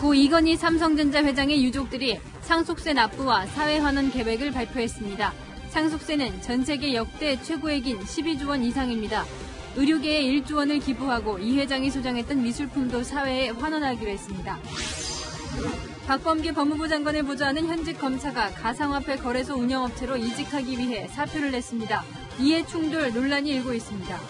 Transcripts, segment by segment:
고 이건희 삼성전자 회장의 유족들이 상속세 납부와 사회환원 계획을 발표했습니다. 상속세는 전 세계 역대 최고액인 12조 원 이상입니다. 의료계에 1조 원을 기부하고 이 회장이 소장했던 미술품도 사회에 환원하기로 했습니다. 박범계 법무부 장관을 보좌하는 현직 검사가 가상화폐 거래소 운영업체로 이직하기 위해 사표를 냈습니다. 이해 충돌 논란이 일고 있습니다.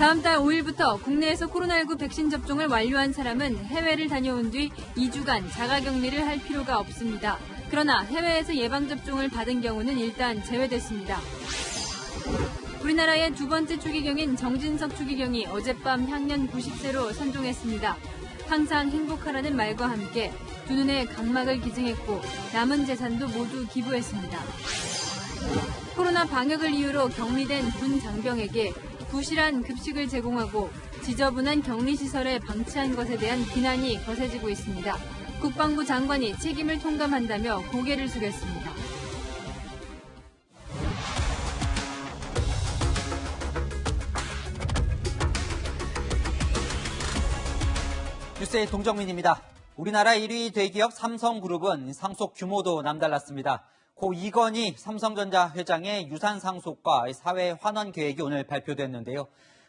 다음 달 5일부터 국내에서 코로나19 백신 접종을 완료한 사람은 해외를 다녀온 뒤 2주간 자가격리를 할 필요가 없습니다. 그러나 해외에서 예방접종을 받은 경우는 일단 제외됐습니다. 우리나라의 두 번째 추기경인 정진석 추기경이 어젯밤 향년 90세로 선종했습니다. 항상 행복하라는 말과 함께 두 눈에 각막을 기증했고 남은 재산도 모두 기부했습니다. 코로나 방역을 이유로 격리된 군 장병에게 부실한 급식을 제공하고 지저분한 격리시설에 방치한 것에 대한 비난이 거세지고 있습니다. 국방부 장관이 책임을 통감한다며 고개를 숙였습니다. 뉴스의 동정민입니다. 우리나라 1위 대기업 삼성그룹은 상속 규모도 남달랐습니다. 고 이건희 삼성전자 회장의 유산 상속과 사회 환원 계획이 오늘 발표됐는데요.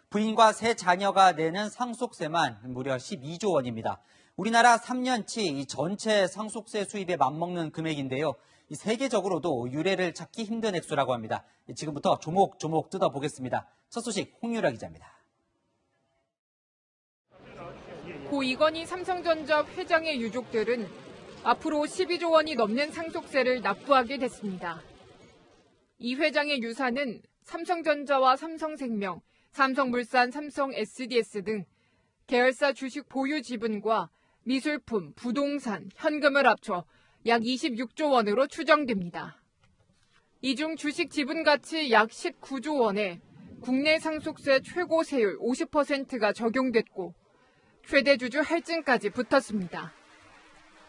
부인과 세 자녀가 내는 상속세만 무려 12조 원입니다. 우리나라 3년치 전체 상속세 수입에 맞먹는 금액인데요. 세계적으로도 유례를 찾기 힘든 액수라고 합니다. 지금부터 조목조목 뜯어보겠습니다. 첫 소식 홍유라 기자입니다. 고 이건희 삼성전자 회장의 유족들은 앞으로 12조 원이 넘는 상속세를 납부하게 됐습니다. 이 회장의 유산은 삼성전자와 삼성생명, 삼성물산, 삼성 SDS 등 계열사 주식 보유 지분과 미술품, 부동산, 현금을 합쳐 약 26조 원으로 추정됩니다. 이 중 주식 지분 가치 약 19조 원에 국내 상속세 최고 세율 50%가 적용됐고 최대 주주 할증까지 붙었습니다.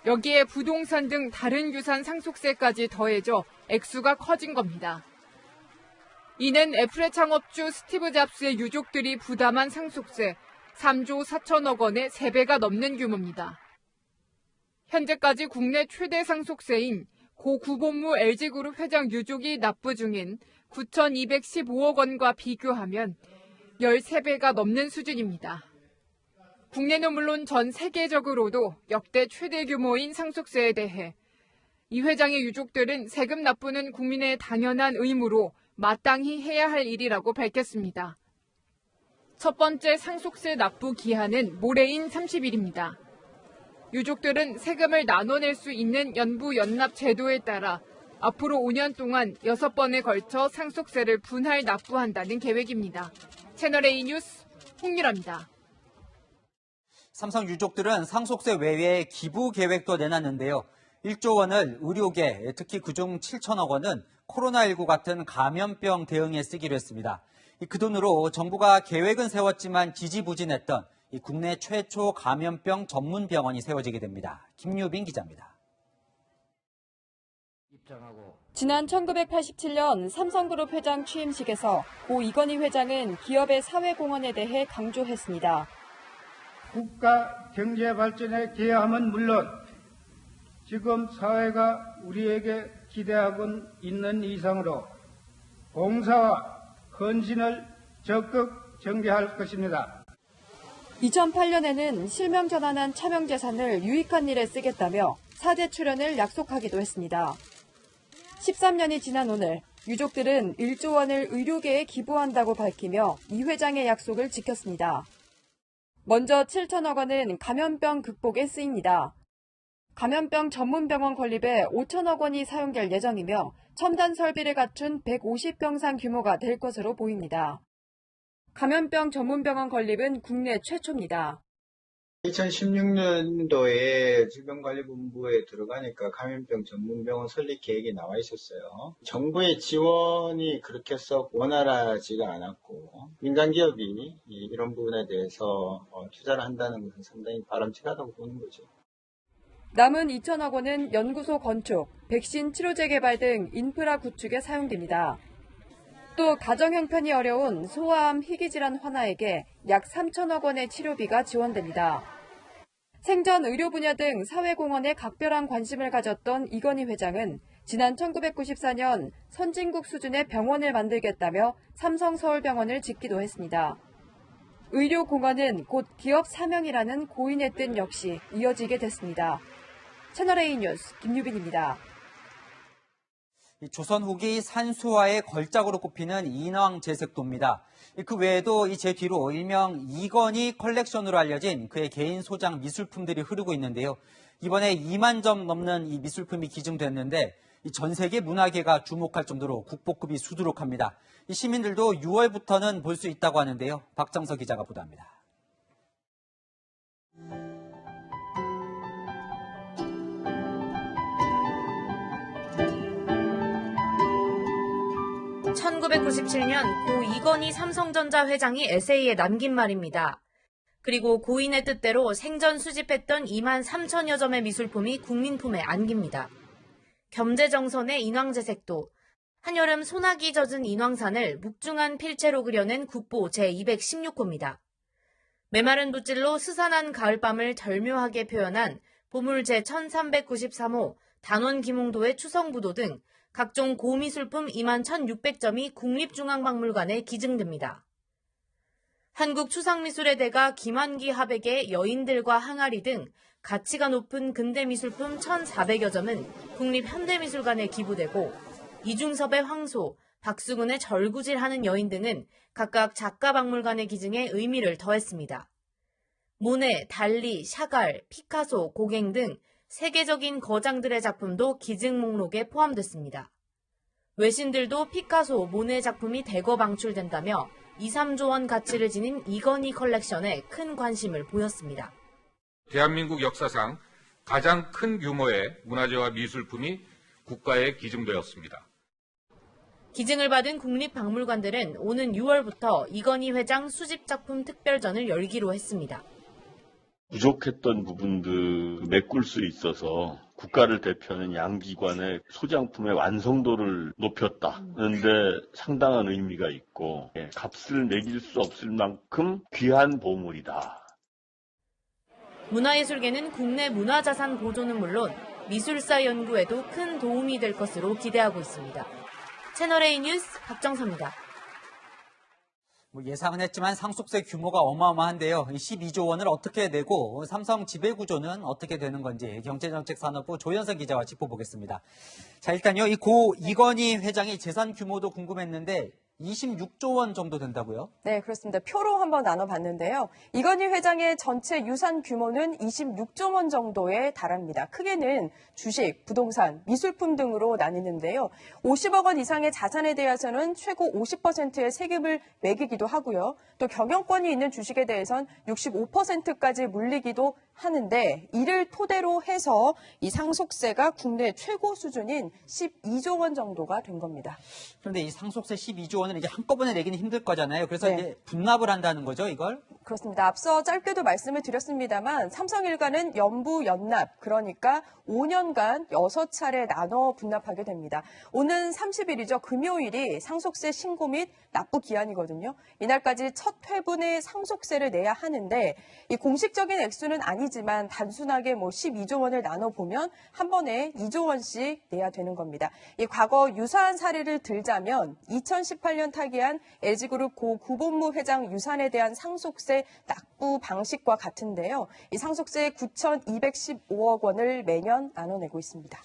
여기에 부동산 등 다른 유산 상속세까지 더해져 액수가 커진 겁니다. 이는 애플의 창업주 스티브 잡스의 유족들이 부담한 상속세 3조 4천억 원의 3배가 넘는 규모입니다. 현재까지 국내 최대 상속세인 고 구본무 LG그룹 회장 유족이 납부 중인 9,215억 원과 비교하면 13배가 넘는 수준입니다. 국내는 물론 전 세계적으로도 역대 최대 규모인 상속세에 대해 이 회장의 유족들은 세금 납부는 국민의 당연한 의무로 마땅히 해야 할 일이라고 밝혔습니다. 첫 번째 상속세 납부 기한은 모레인 30일입니다. 유족들은 세금을 나눠낼 수 있는 연부연납 제도에 따라 앞으로 5년 동안 6번에 걸쳐 상속세를 분할 납부한다는 계획입니다. 채널A 뉴스 홍유라입니다. 삼성 유족들은 상속세 외에 기부 계획도 내놨는데요. 1조 원을 의료계, 특히 그중 7천억 원은 코로나19 같은 감염병 대응에 쓰기로 했습니다. 그 돈으로 정부가 계획은 세웠지만 지지부진했던 국내 최초 감염병 전문 병원이 세워지게 됩니다. 김유빈 기자입니다. 지난 1987년 삼성그룹 회장 취임식에서 고 이건희 회장은 기업의 사회공헌에 대해 강조했습니다. 국가 경제 발전에 기여함은 물론 지금 사회가 우리에게 기대하고 있는 이상으로 봉사와 헌신을 적극 전개할 것입니다. 2008년에는 실명 전환한 차명재산을 유익한 일에 쓰겠다며 사제 출연을 약속하기도 했습니다. 13년이 지난 오늘 유족들은 1조 원을 의료계에 기부한다고 밝히며 이 회장의 약속을 지켰습니다. 먼저 7천억 원은 감염병 극복에 쓰입니다. 감염병 전문병원 건립에 5천억 원이 사용될 예정이며 첨단 설비를 갖춘 150병상 규모가 될 것으로 보입니다. 감염병 전문병원 건립은 국내 최초입니다. 2016년도에 질병관리본부에 들어가니까 감염병 전문병원 설립 계획이 나와 있었어요. 정부의 지원이 그렇게 썩 원활하지가 않았고 민간기업이 이런 부분에 대해서 투자를 한다는 것은 상당히 바람직하다고 보는 거죠. 남은 2천억 원은 연구소 건축, 백신 치료제 개발 등 인프라 구축에 사용됩니다. 또 가정 형편이 어려운 소아암 희귀질환 환아에게 약 3천억 원의 치료비가 지원됩니다. 생전 의료 분야 등 사회공헌에 각별한 관심을 가졌던 이건희 회장은 지난 1994년 선진국 수준의 병원을 만들겠다며 삼성서울병원을 짓기도 했습니다. 의료 공헌은 곧 기업 사명이라는 고인의 뜻 역시 이어지게 됐습니다. 채널A 뉴스 김유빈입니다. 조선 후기 산수화의 걸작으로 꼽히는 인왕제색도입니다. 그 외에도 제 뒤로 일명 이건희 컬렉션으로 알려진 그의 개인 소장 미술품들이 흐르고 있는데요. 이번에 2만 점 넘는 이 미술품이 기증됐는데 전 세계 문화계가 주목할 정도로 국보급이 수두룩합니다. 시민들도 6월부터는 볼 수 있다고 하는데요. 박정서 기자가 보도합니다. (1997년) 고 이건희 삼성전자 회장이 에세이에 남긴 말입니다. 그리고 고인의 뜻대로 생전 수집했던 2만 3천여 점의 미술품이 국민품에 안깁니다. 겸재정선의 인왕제색도, 한여름 소나기 젖은 인왕산을 묵중한 필체로 그려낸 국보 제216호입니다. 메마른 붓질로 스산한 가을밤을 절묘하게 표현한 보물 제1393호 단원 김홍도의 추성부도 등 각종 고미술품 2만 1,600점이 국립중앙박물관에 기증됩니다. 한국추상미술의 대가 김환기 하백의 여인들과 항아리 등 가치가 높은 근대미술품 1,400여 점은 국립현대미술관에 기부되고 이중섭의 황소, 박수근의 절구질하는 여인 등은 각각 작가박물관에 기증해 의미를 더했습니다. 모네, 달리, 샤갈, 피카소, 고갱 등 세계적인 거장들의 작품도 기증 목록에 포함됐습니다. 외신들도 피카소, 모네 작품이 대거 방출된다며 2, 3조 원 가치를 지닌 이건희 컬렉션에 큰 관심을 보였습니다. 대한민국 역사상 가장 큰 규모의 문화재와 미술품이 국가에 기증되었습니다. 기증을 받은 국립박물관들은 오는 6월부터 이건희 회장 수집작품 특별전을 열기로 했습니다. 부족했던 부분들 메꿀 수 있어서 국가를 대표하는 양기관의 소장품의 완성도를 높였다는데 상당한 의미가 있고 값을 매길 수 없을 만큼 귀한 보물이다. 문화예술계는 국내 문화자산 보존은 물론 미술사 연구에도 큰 도움이 될 것으로 기대하고 있습니다. 채널A 뉴스 박정서입니다. 예상은 했지만 상속세 규모가 어마어마한데요. 12조 원을 어떻게 내고 삼성 지배구조는 어떻게 되는 건지 경제정책산업부 조현석 기자와 짚어보겠습니다. 자, 일단요. 고 이건희 회장의 재산 규모도 궁금했는데 26조 원 정도 된다고요? 네, 그렇습니다. 표로 한번 나눠봤는데요. 이건희 회장의 전체 유산 규모는 26조 원 정도에 달합니다. 크게는 주식, 부동산, 미술품 등으로 나뉘는데요. 50억 원 이상의 자산에 대해서는 최고 50%의 세금을 매기기도 하고요. 또 경영권이 있는 주식에 대해선 65%까지 물리기도 하는데 이를 토대로 해서 이 상속세가 국내 최고 수준인 12조 원 정도가 된 겁니다. 그런데 이 상속세 12조 원을 이제 한꺼번에 내기는 힘들 거잖아요. 그래서 네. 이제 분납을 한다는 거죠, 이걸? 그렇습니다. 앞서 짧게도 말씀을 드렸습니다만 삼성일가는 연부 연납, 그러니까 5년간 6차례 나눠 분납하게 됩니다. 오는 30일이죠. 금요일이 상속세 신고 및 납부 기한이거든요. 이날까지 첫 회분의 상속세를 내야 하는데 이 공식적인 액수는 아니지만 단순하게 12조 원을 나눠보면 한 번에 2조 원씩 내야 되는 겁니다. 이 과거 유사한 사례를 들자면 2018년 타계한 LG그룹 고 구본무 회장 유산에 대한 상속세 납부 방식과 같은데요. 이 상속세 9,215억 원을 매년 나눠내고 있습니다.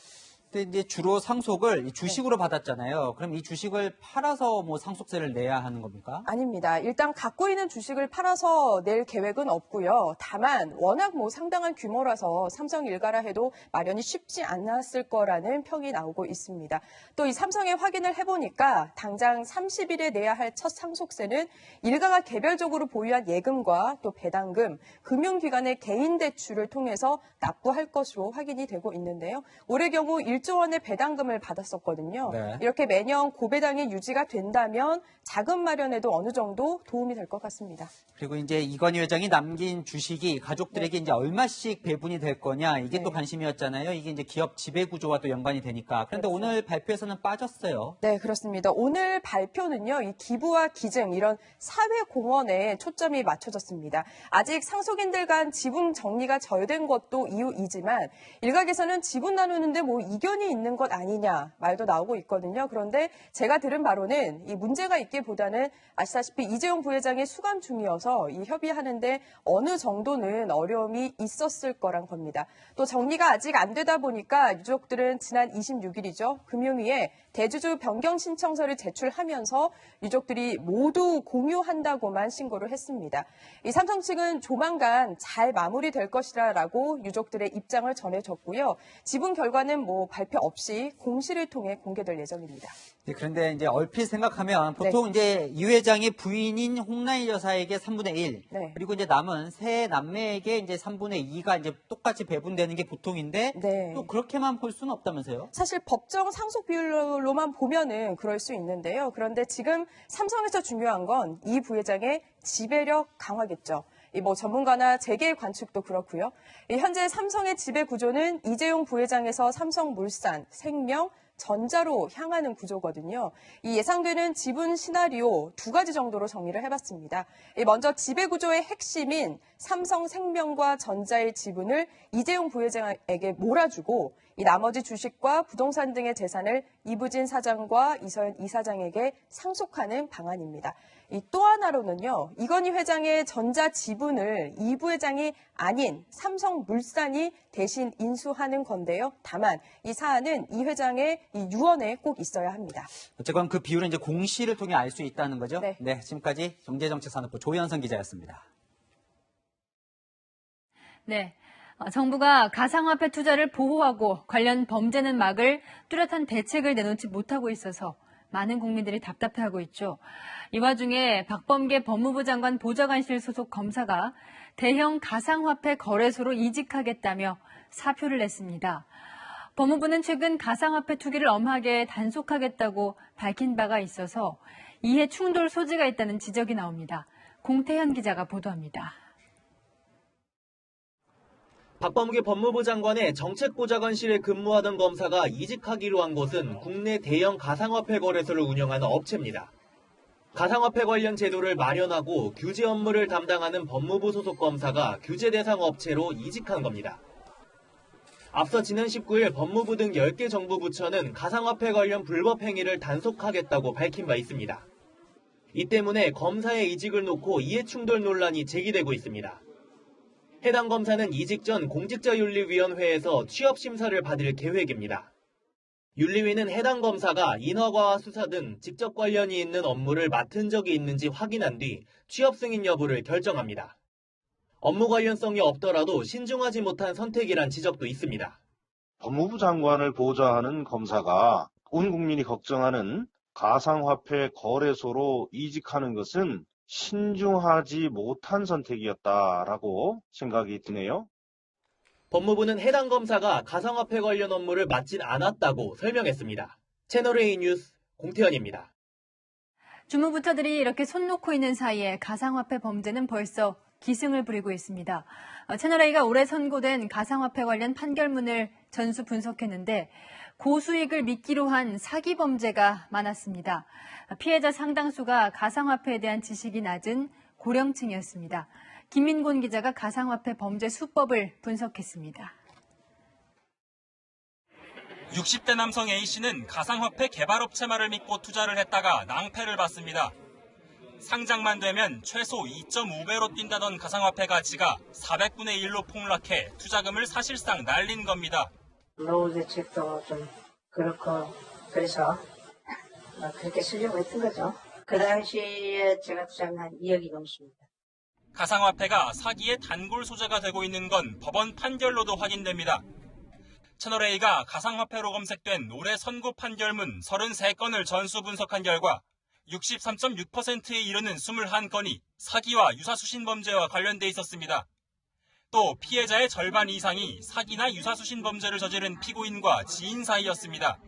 근데 이제 주로 상속을 주식으로 받았잖아요. 그럼 이 주식을 팔아서 상속세를 내야 하는 겁니까? 아닙니다. 일단 갖고 있는 주식을 팔아서 낼 계획은 없고요. 다만 워낙 상당한 규모라서 삼성일가라 해도 마련이 쉽지 않았을 거라는 평이 나오고 있습니다. 또 이 삼성에 확인을 해보니까 당장 30일에 내야 할 첫 상속세는 일가가 개별적으로 보유한 예금과 또 배당금, 금융기관의 개인 대출을 통해서 납부할 것으로 확인이 되고 있는데요. 올해 경우 1조 원의 배당금을 받았었거든요. 네. 이렇게 매년 고배당이 유지가 된다면 자금 마련에도 어느 정도 도움이 될 것 같습니다. 그리고 이제 이건희 회장이 남긴 주식이 가족들에게 이제 얼마씩 배분이 될 거냐 이게 또 관심이었잖아요. 이게 이제 기업 지배 구조와 또 연관이 되니까. 그런데 오늘 발표에서는 빠졌어요. 네, 그렇습니다. 오늘 발표는요, 이 기부와 기증, 이런 사회 공헌에 초점이 맞춰졌습니다. 아직 상속인들 간 지분 정리가 덜 된 것도 이유이지만 일각에서는 지분 나누는데 뭐 이견이 있는 것 아니냐 말도 나오고 있거든요. 그런데 제가 들은 바로는 이 문제가 있기보다는 아시다시피 이재용 부회장이 수감 중이어서 이 협의하는데 어느 정도는 어려움이 있었을 거란 겁니다. 또 정리가 아직 안 되다 보니까 유족들은 지난 26일이죠. 금융위에 대주주 변경 신청서를 제출하면서 유족들이 모두 공유한다고만 신고를 했습니다. 이 삼성 측은 조만간 잘 마무리될 것이라고 유족들의 입장을 전해줬고요. 지분 결과는 뭐 발표 없이 공시를 통해 공개될 예정입니다. 네, 그런데 이제 얼핏 생각하면 보통 이제 이 회장의 부인인 홍라인 여사에게 3분의 1, 그리고 이제 남은 세 남매에게 이제 3분의 2가 이제 똑같이 배분되는 게 보통인데 또 그렇게만 볼 수는 없다면서요? 사실 법정 상속 비율로만 보면은 그럴 수 있는데요. 그런데 지금 삼성에서 중요한 건 이 부회장의 지배력 강화겠죠. 뭐 전문가나 재계 관측도 그렇고요. 현재 삼성의 지배 구조는 이재용 부회장에서 삼성물산, 생명, 전자로 향하는 구조거든요. 이 예상되는 지분 시나리오 두 가지 정도로 정리를 해봤습니다. 먼저 지배 구조의 핵심인 삼성생명과 전자의 지분을 이재용 부회장에게 몰아주고 이 나머지 주식과 부동산 등의 재산을 이부진 사장과 이서연 이사장에게 상속하는 방안입니다. 또 하나로는요, 이건희 회장의 전자 지분을 이 부회장이 아닌 삼성물산이 대신 인수하는 건데요. 다만 이 사안은 이 회장의 이 유언에 꼭 있어야 합니다. 어쨌건 그 비율은 이제 공시를 통해 알 수 있다는 거죠? 네, 지금까지 경제정책산업부 조현선 기자였습니다. 네. 정부가 가상화폐 투자를 보호하고 관련 범죄는 막을 뚜렷한 대책을 내놓지 못하고 있어서 많은 국민들이 답답해하고 있죠. 이 와중에 박범계 법무부 장관 보좌관실 소속 검사가 대형 가상화폐 거래소로 이직하겠다며 사표를 냈습니다. 법무부는 최근 가상화폐 투기를 엄하게 단속하겠다고 밝힌 바가 있어서 이해 충돌 소지가 있다는 지적이 나옵니다. 공태현 기자가 보도합니다. 박범계 법무부 장관의 정책보좌관실에 근무하던 검사가 이직하기로 한 곳은 국내 대형 가상화폐 거래소를 운영하는 업체입니다. 가상화폐 관련 제도를 마련하고 규제 업무를 담당하는 법무부 소속 검사가 규제 대상 업체로 이직한 겁니다. 앞서 지난 19일 법무부 등 10개 정부 부처는 가상화폐 관련 불법 행위를 단속하겠다고 밝힌 바 있습니다. 이 때문에 검사의 이직을 놓고 이해충돌 논란이 제기되고 있습니다. 해당 검사는 이직 전 공직자윤리위원회에서 취업심사를 받을 계획입니다. 윤리위는 해당 검사가 인허가와 수사 등 직접 관련이 있는 업무를 맡은 적이 있는지 확인한 뒤 취업 승인 여부를 결정합니다. 업무 관련성이 없더라도 신중하지 못한 선택이란 지적도 있습니다. 법무부 장관을 보좌하는 검사가 온 국민이 걱정하는 가상화폐 거래소로 이직하는 것은 신중하지 못한 선택이었다라고 생각이 드네요. 법무부는 해당 검사가 가상화폐 관련 업무를 맡진 않았다고 설명했습니다. 채널A 뉴스 공태현입니다. 주무부처들이 이렇게 손 놓고 있는 사이에 가상화폐 범죄는 벌써 기승을 부리고 있습니다. 채널A가 올해 선고된 가상화폐 관련 판결문을 전수 분석했는데 고수익을 미끼로 한 사기 범죄가 많았습니다. 피해자 상당수가 가상화폐에 대한 지식이 낮은 고령층이었습니다. 김민곤 기자가 가상화폐 범죄 수법을 분석했습니다. 60대 남성 A씨는 가상화폐 개발업체 말을 믿고 투자를 했다가 낭패를 봤습니다. 상장만 되면 최소 2.5배로 뛴다던 가상화폐 가치가 400분의 1로 폭락해 투자금을 사실상 날린 겁니다. 노후 대책도 좀 그렇고 그래서 그렇게 쓰려고 했던 거죠. 그 당시에 제가 투자한 한 2억이 넘습니다. 가상화폐가 사기의 단골 소재가 되고 있는 건 법원 판결로도 확인됩니다. 채널A가 가상화폐로 검색된 올해 선고 판결문 33건을 전수 분석한 결과 63.6%에 이르는 21건이 사기와 유사수신 범죄와 관련돼 있었습니다. 또 피해자의 절반 이상이 사기나 유사수신 범죄를 저지른 피고인과 지인 사이였습니다.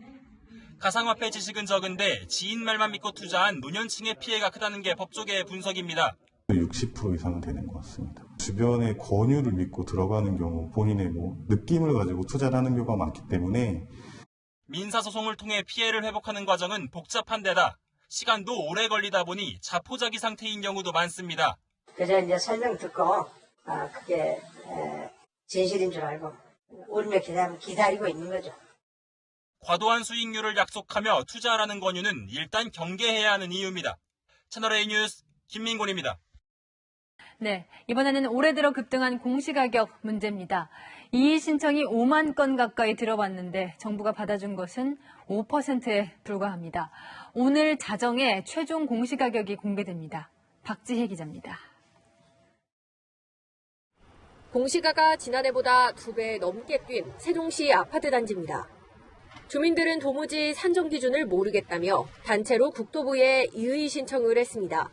가상화폐 지식은 적은데 지인 말만 믿고 투자한 노년층의 피해가 크다는 게 법조계의 분석입니다. 60% 이상은 되는 것 같습니다. 주변의 권유를 믿고 들어가는 경우 본인의 느낌을 가지고 투자를 하는 경우가 많기 때문에 민사소송을 통해 피해를 회복하는 과정은 복잡한 데다 시간도 오래 걸리다 보니 자포자기 상태인 경우도 많습니다. 그저 이제 설명 듣고 그게 진실인 줄 알고 울며 기다리고 있는 거죠. 과도한 수익률을 약속하며 투자하라는 권유는 일단 경계해야 하는 이유입니다. 채널A 뉴스 김민곤입니다. 네, 이번에는 올해 들어 급등한 공시가격 문제입니다. 이의 신청이 5만 건 가까이 들어왔는데 정부가 받아준 것은 5%에 불과합니다. 오늘 자정에 최종 공시가격이 공개됩니다. 박지혜 기자입니다. 공시가가 지난해보다 2배 넘게 뛴 세종시 아파트 단지입니다. 주민들은 도무지 산정 기준을 모르겠다며 단체로 국토부에 이의 신청을 했습니다.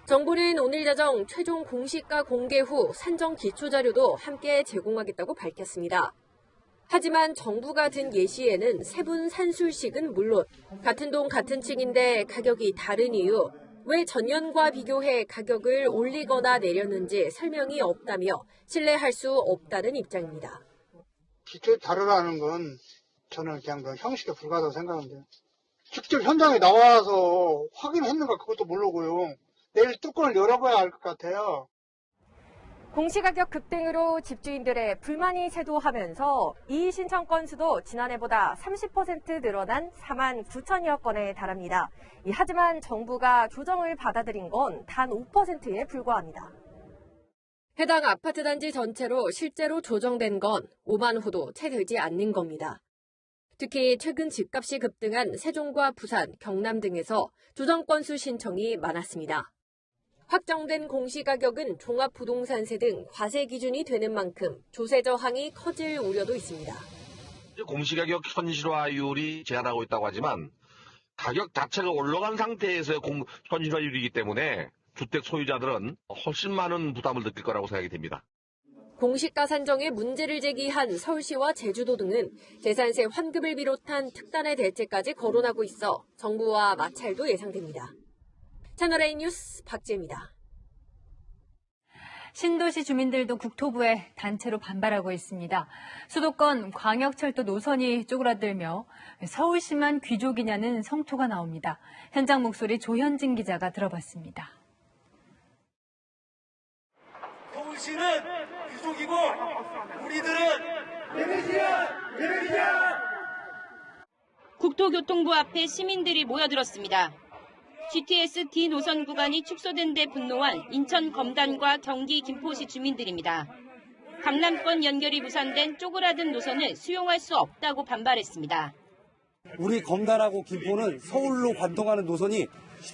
정부는 오늘 자정 최종 공시가 공개 후 산정 기초자료도 함께 제공하겠다고 밝혔습니다. 하지만 정부가 든 예시에는 세분 산술식은 물론 같은 동 같은 층인데 가격이 다른 이유, 왜 전년과 비교해 가격을 올리거나 내렸는지 설명이 없다며 신뢰할 수 없다는 입장입니다. 기초에 다르다는 건 저는 그냥 형식에 불과하다고 생각하는데 직접 현장에 나와서 확인했는가 그것도 모르고요. 내일 뚜껑을 열어봐야 알 것 같아요. 공시가격 급등으로 집주인들의 불만이 쇄도하면서 이의 신청 건수도 지난해보다 30% 늘어난 4만 9천여 건에 달합니다. 하지만 정부가 조정을 받아들인 건 단 5%에 불과합니다. 해당 아파트 단지 전체로 실제로 조정된 건 5만 호도 채 되지 않는 겁니다. 특히 최근 집값이 급등한 세종과 부산, 경남 등에서 조정 건수 신청이 많았습니다. 확정된 공시가격은 종합부동산세 등 과세 기준이 되는 만큼 조세 저항이 커질 우려도 있습니다. 공시가격 현실화율이 제한하고 있다고 하지만 가격 자체가 올라간 상태에서 현실화율이기 때문에 주택 소유자들은 훨씬 많은 부담을 느낄 거라고 생각이 됩니다. 공시가 산정에 문제를 제기한 서울시와 제주도 등은 재산세 환급을 비롯한 특단의 대책까지 거론하고 있어 정부와 마찰도 예상됩니다. 채널A 뉴스 박지혜입니다. 신도시 주민들도 국토부에 단체로 반발하고 있습니다. 수도권 광역철도 노선이 쪼그라들며 서울시만 귀족이냐는 성토가 나옵니다. 현장 목소리 조현진 기자가 들어봤습니다. 서울시는 귀족이고 우리들은 예배지야! 국토교통부 앞에 시민들이 모여들었습니다. GTS D 노선 구간이 축소된 데 분노한 인천 검단과 경기 김포시 주민들입니다. 강남권 연결이 무산된 쪼그라든 노선을 수용할 수 없다고 반발했습니다. 우리 검단하고 김포는 서울로 관통하는 노선이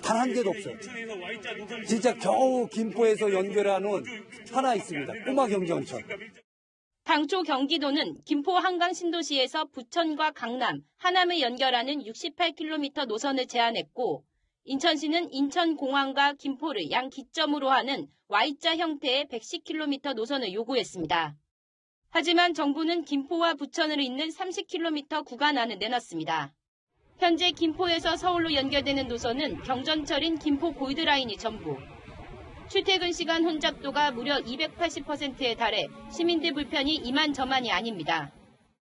단 한 개도 없어요. 진짜 겨우 김포에서 연결하는 하나 있습니다. 꼬마 경전천. 당초 경기도는 김포 한강 신도시에서 부천과 강남, 하남을 연결하는 68km 노선을 제안했고 인천시는 인천공항과 김포를 양 기점으로 하는 Y자 형태의 110km 노선을 요구했습니다. 하지만 정부는 김포와 부천을 잇는 30km 구간안을 내놨습니다. 현재 김포에서 서울로 연결되는 노선은 경전철인 김포 골드라인이 전부. 출퇴근 시간 혼잡도가 무려 280%에 달해 시민들 불편이 이만저만이 아닙니다.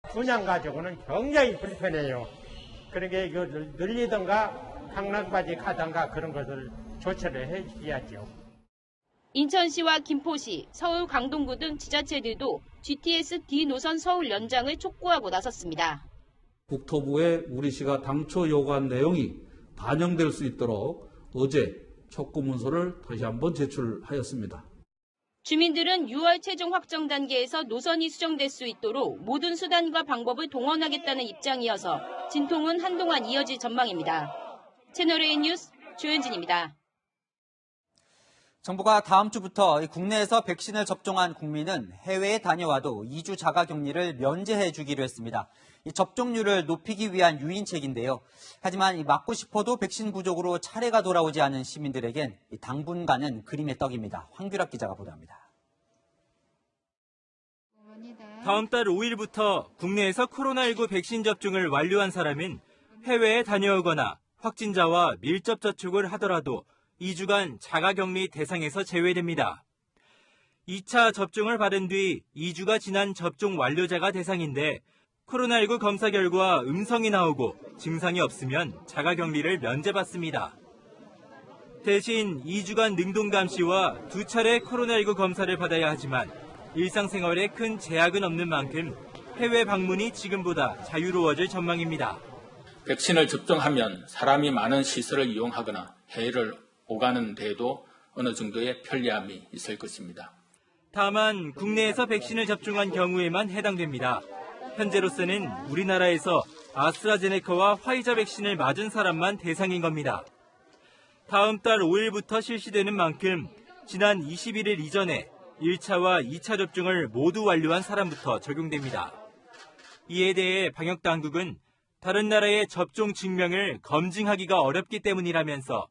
분양 가지고는 굉장히 불편해요. 그러니까 이거 늘리던가 강남까지 가던가 그런 것을 조처를 해줘야죠. 인천시와 김포시, 서울 강동구 등 지자체들도 GTS D 노선 서울 연장을 촉구하고 나섰습니다. 국토부에 우리 시가 당초 요구한 내용이 반영될 수 있도록 어제 촉구 문서를 다시 한번 제출하였습니다. 주민들은 6월 최종 확정 단계에서 노선이 수정될 수 있도록 모든 수단과 방법을 동원하겠다는 입장이어서 진통은 한동안 이어질 전망입니다. 채널A 뉴스 조현진입니다. 정부가 다음 주부터 국내에서 백신을 접종한 국민은 해외에 다녀와도 2주 자가격리를 면제해 주기로 했습니다. 이 접종률을 높이기 위한 유인책인데요. 하지만 맞고 싶어도 백신 부족으로 차례가 돌아오지 않은 시민들에겐 당분간은 그림의 떡입니다. 황규락 기자가 보도합니다. 다음 달 5일부터 국내에서 코로나19 백신 접종을 완료한 사람은 해외에 다녀오거나 확진자와 밀접 접촉을 하더라도 2주간 자가격리 대상에서 제외됩니다. 2차 접종을 받은 뒤 2주가 지난 접종 완료자가 대상인데 코로나19 검사 결과 음성이 나오고 증상이 없으면 자가격리를 면제받습니다. 대신 2주간 능동감시와 2차례 코로나19 검사를 받아야 하지만 일상생활에 큰 제약은 없는 만큼 해외 방문이 지금보다 자유로워질 전망입니다. 백신을 접종하면 사람이 많은 시설을 이용하거나 해외를 오가는 데에도 어느 정도의 편리함이 있을 것입니다. 다만 국내에서 백신을 접종한 경우에만 해당됩니다. 현재로서는 우리나라에서 아스트라제네카와 화이자 백신을 맞은 사람만 대상인 겁니다. 다음 달 5일부터 실시되는 만큼 지난 21일 이전에 1차와 2차 접종을 모두 완료한 사람부터 적용됩니다. 이에 대해 방역당국은 다른 나라의 접종 증명을 검증하기가 어렵기 때문이라면서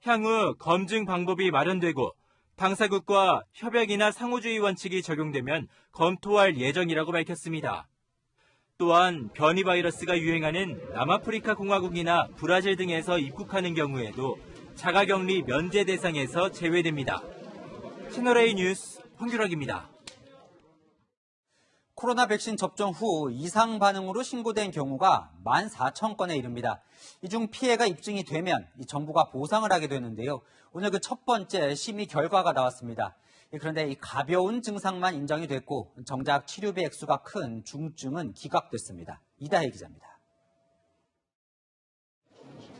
향후 검증 방법이 마련되고 당사국과 협약이나 상호주의 원칙이 적용되면 검토할 예정이라고 밝혔습니다. 또한 변이 바이러스가 유행하는 남아프리카 공화국이나 브라질 등에서 입국하는 경우에도 자가격리 면제 대상에서 제외됩니다. 채널A 뉴스 황규락입니다. 코로나 백신 접종 후 이상 반응으로 신고된 경우가 14,000건에 이릅니다. 이 중 피해가 입증이 되면 정부가 보상을 하게 되는데요. 오늘 그 첫 번째 심의 결과가 나왔습니다. 그런데 이 가벼운 증상만 인정이 됐고 정작 치료비 액수가 큰 중증은 기각됐습니다. 이다혜 기자입니다.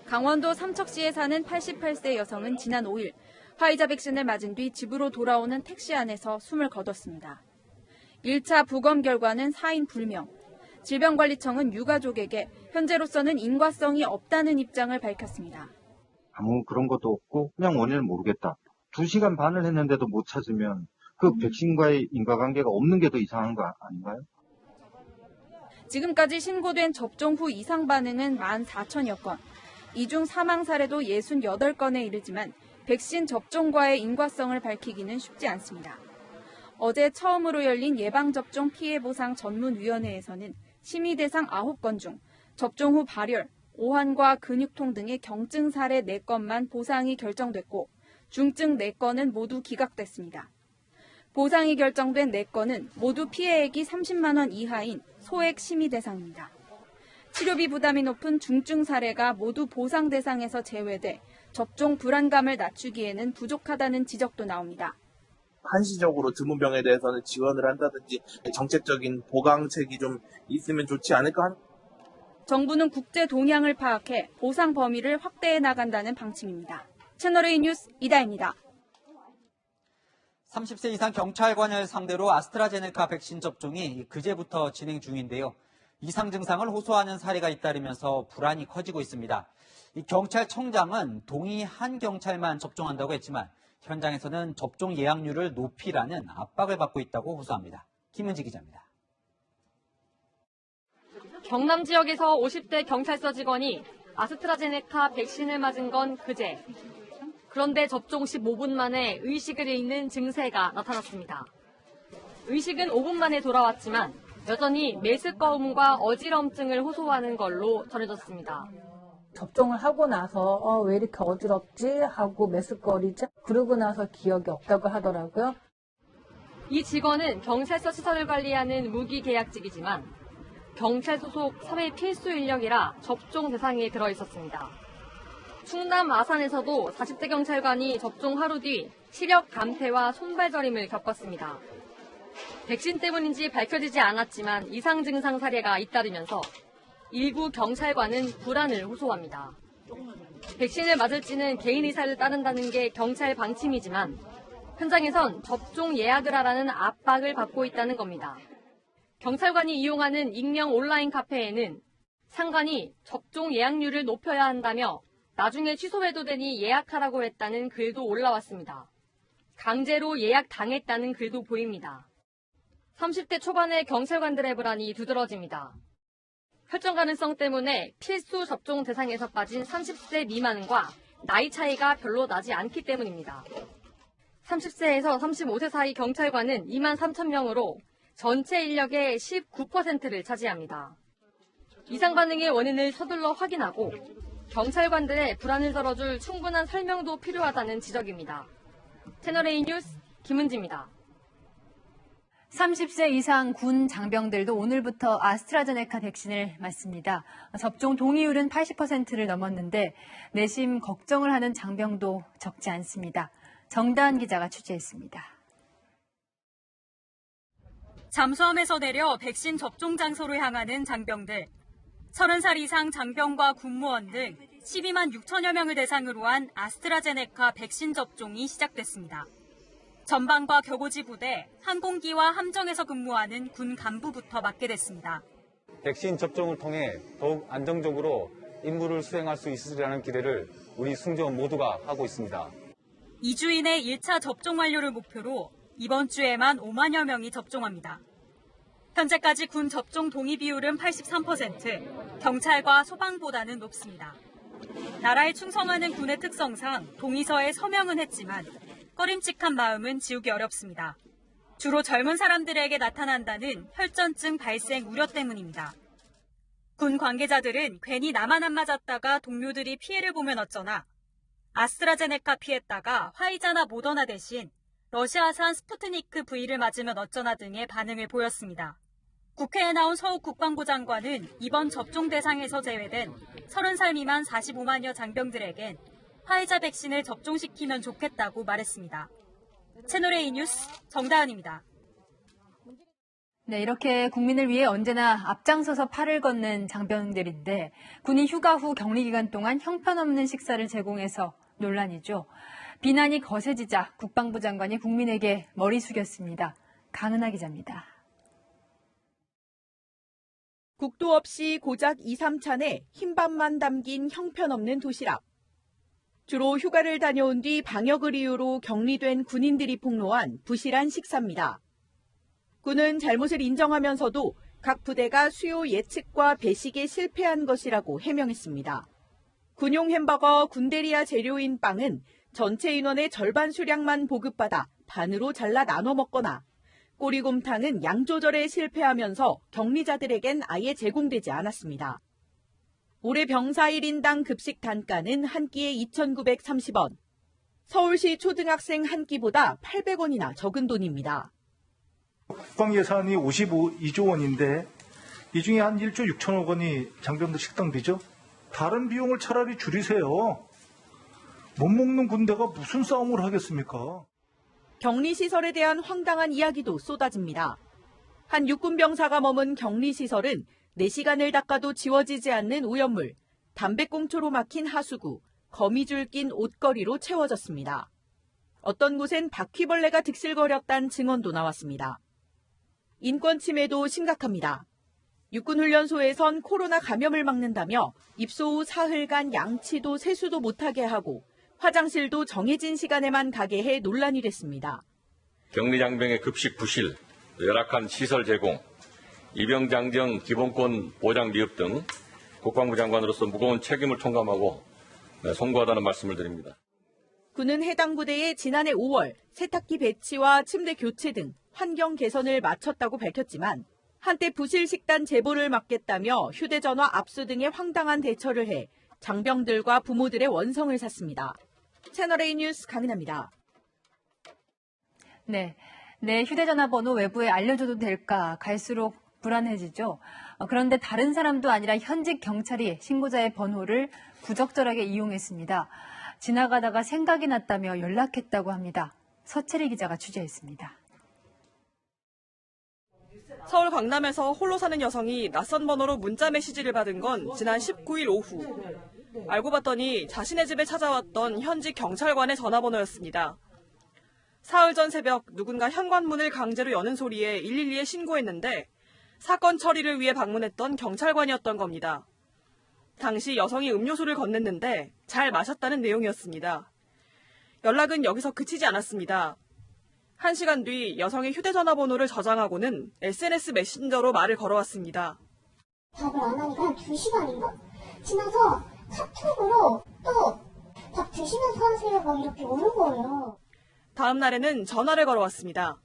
강원도 삼척시에 사는 88세 여성은 지난 5일 화이자 백신을 맞은 뒤 집으로 돌아오는 택시 안에서 숨을 거뒀습니다. 1차 부검 결과는 사인 불명. 질병관리청은 유가족에게 현재로서는 인과성이 없다는 입장을 밝혔습니다. 아무 그런 것도 없고 그냥 원인을 모르겠다. 2시간 반을 했는데도 못 찾으면 그 백신과의 인과관계가 없는 게 더 이상한 거 아닌가요? 지금까지 신고된 접종 후 이상 반응은 14,000여 건. 이 중 사망 사례도 68건에 이르지만 백신 접종과의 인과성을 밝히기는 쉽지 않습니다. 어제 처음으로 열린 예방접종 피해보상 전문위원회에서는 심의 대상 9건 중 접종 후 발열, 오한과 근육통 등의 경증 사례 4건만 보상이 결정됐고 중증 4건은 모두 기각됐습니다. 보상이 결정된 4건은 모두 피해액이 30만 원 이하인 소액 심의 대상입니다. 치료비 부담이 높은 중증 사례가 모두 보상 대상에서 제외돼 접종 불안감을 낮추기에는 부족하다는 지적도 나옵니다. 한시적으로 드문 병에 대해서는 지원을 한다든지 정책적인 보강책이 좀 있으면 좋지 않을까. 정부는 국제 동향을 파악해 보상 범위를 확대해 나간다는 방침입니다. 채널A 뉴스 이다혜입니다. 30세 이상 경찰관을 상대로 아스트라제네카 백신 접종이 그제부터 진행 중인데요. 이상 증상을 호소하는 사례가 잇따르면서 불안이 커지고 있습니다. 이 경찰청장은 동의한 경찰만 접종한다고 했지만 현장에서는 접종 예약률을 높이라는 압박을 받고 있다고 호소합니다. 김은지 기자입니다. 경남 지역에서 50대 경찰서 직원이 아스트라제네카 백신을 맞은 건 그제. 그런데 접종 15분 만에 의식을 잃는 증세가 나타났습니다. 의식은 5분 만에 돌아왔지만 여전히 메스꺼움과 어지럼증을 호소하는 걸로 전해졌습니다. 접종을 하고 나서 왜 이렇게 어지럽지 하고 메스꺼리지 그러고 나서 기억이 없다고 하더라고요. 이 직원은 경찰서 시설을 관리하는 무기계약직이지만 경찰 소속 사회 필수 인력이라 접종 대상에 들어있었습니다. 충남 아산에서도 40대 경찰관이 접종 하루 뒤 시력 감퇴와 손발저림을 겪었습니다. 백신 때문인지 밝혀지지 않았지만 이상 증상 사례가 잇따르면서 일부 경찰관은 불안을 호소합니다. 백신을 맞을지는 개인 의사를 따른다는 게 경찰 방침이지만 현장에선 접종 예약을 하라는 압박을 받고 있다는 겁니다. 경찰관이 이용하는 익명 온라인 카페에는 상관이 접종 예약률을 높여야 한다며 나중에 취소해도 되니 예약하라고 했다는 글도 올라왔습니다. 강제로 예약당했다는 글도 보입니다. 30대 초반의 경찰관들의 불안이 두드러집니다. 혈전 가능성 때문에 필수 접종 대상에서 빠진 30세 미만과 나이 차이가 별로 나지 않기 때문입니다. 30세에서 35세 사이 경찰관은 2만 3천 명으로 전체 인력의 19%를 차지합니다. 이상 반응의 원인을 서둘러 확인하고 경찰관들의 불안을 덜어줄 충분한 설명도 필요하다는 지적입니다. 채널A 뉴스 김은지입니다. 30세 이상 군 장병들도 오늘부터 아스트라제네카 백신을 맞습니다. 접종 동의율은 80%를 넘었는데 내심 걱정을 하는 장병도 적지 않습니다. 정다은 기자가 취재했습니다. 잠수함에서 내려 백신 접종 장소로 향하는 장병들. 30살 이상 장병과 군무원 등 12만 6천여 명을 대상으로 한 아스트라제네카 백신 접종이 시작됐습니다. 전방과 격오지 부대, 항공기와 함정에서 근무하는 군 간부부터 맞게 됐습니다. 백신 접종을 통해 더욱 안정적으로 임무를 수행할 수 있으리라는 기대를 우리 승조원 모두가 하고 있습니다. 2주 이내 1차 접종 완료를 목표로 이번 주에만 5만여 명이 접종합니다. 현재까지 군 접종 동의 비율은 83%, 경찰과 소방보다는 높습니다. 나라에 충성하는 군의 특성상 동의서에 서명은 했지만 꺼림칙한 마음은 지우기 어렵습니다. 주로 젊은 사람들에게 나타난다는 혈전증 발생 우려 때문입니다. 군 관계자들은 괜히 나만 안 맞았다가 동료들이 피해를 보면 어쩌나, 아스트라제네카 피했다가 화이자나 모더나 대신 러시아산 스푸트니크 V를 맞으면 어쩌나 등의 반응을 보였습니다. 국회에 나온 서욱 국방부 장관은 이번 접종 대상에서 제외된 30살 미만 45만여 장병들에겐 화이자 백신을 접종시키면 좋겠다고 말했습니다. 채널A 뉴스 정다은입니다. 네, 이렇게 국민을 위해 언제나 앞장서서 팔을 걷는 장병들인데 군이 휴가 후 격리 기간 동안 형편없는 식사를 제공해서 논란이죠. 비난이 거세지자 국방부 장관이 국민에게 머리 숙였습니다. 강은하 기자입니다. 국도 없이 고작 2, 3찬에 흰밥만 담긴 형편없는 도시락. 주로 휴가를 다녀온 뒤 방역을 이유로 격리된 군인들이 폭로한 부실한 식사입니다. 군은 잘못을 인정하면서도 각 부대가 수요 예측과 배식에 실패한 것이라고 해명했습니다. 군용 햄버거 군대리아 재료인 빵은 전체 인원의 절반 수량만 보급받아 반으로 잘라 나눠 먹거나 꼬리곰탕은 양 조절에 실패하면서 격리자들에겐 아예 제공되지 않았습니다. 올해 병사 1인당 급식 단가는 한 끼에 2,930원. 서울시 초등학생 한 끼보다 800원이나 적은 돈입니다. 국방 예산이 52조 원인데 이 중에 한 1조 6천억 원이 장병들 식당비죠. 다른 비용을 차라리 줄이세요. 못 먹는 군대가 무슨 싸움을 하겠습니까? 격리시설에 대한 황당한 이야기도 쏟아집니다. 한 육군병사가 머문 격리시설은 4시간을 닦아도 지워지지 않는 오염물, 담배꽁초로 막힌 하수구, 거미줄 낀 옷걸이로 채워졌습니다. 어떤 곳엔 바퀴벌레가 득실거렸다는 증언도 나왔습니다. 인권 침해도 심각합니다. 육군훈련소에선 코로나 감염을 막는다며 입소 후 사흘간 양치도 세수도 못하게 하고 화장실도 정해진 시간에만 가게 해 논란이 됐습니다. 격리장병의 급식 부실, 열악한 시설 제공, 입영장정 기본권 보장 미흡 등 국방부 장관으로서 무거운 책임을 통감하고 송구하다는 말씀을 드립니다. 군은 해당 부대에 지난해 5월 세탁기 배치와 침대 교체 등 환경 개선을 마쳤다고 밝혔지만 한때 부실 식단 제보를 막겠다며 휴대전화 압수 등의 황당한 대처를 해 장병들과 부모들의 원성을 샀습니다. 채널A 뉴스 강은하입니다. 네, 내 휴대전화 번호 외부에 알려줘도 될까 갈수록 불안해지죠. 그런데 다른 사람도 아니라 현직 경찰이 신고자의 번호를 부적절하게 이용했습니다. 지나가다가 생각이 났다며 연락했다고 합니다. 서채리 기자가 취재했습니다. 서울 강남에서 홀로 사는 여성이 낯선 번호로 문자 메시지를 받은 건 지난 19일 오후. 알고 봤더니 자신의 집에 찾아왔던 현직 경찰관의 전화번호였습니다. 사흘 전 새벽 누군가 현관문을 강제로 여는 소리에 112에 신고했는데 사건 처리를 위해 방문했던 경찰관이었던 겁니다. 당시 여성이 음료수를 건넸는데 잘 마셨다는 내용이었습니다. 연락은 여기서 그치지 않았습니다. 1시간 뒤 여성의 휴대전화 번호를 저장하고는 SNS 메신저로 말을 걸어왔습니다. 답을 안 하니까 한 2시간인가? 지나서 카톡으로 또 밥 드시면서 하세요 막 이렇게 오는 거예요. 다음 날에는 전화를 걸어왔습니다.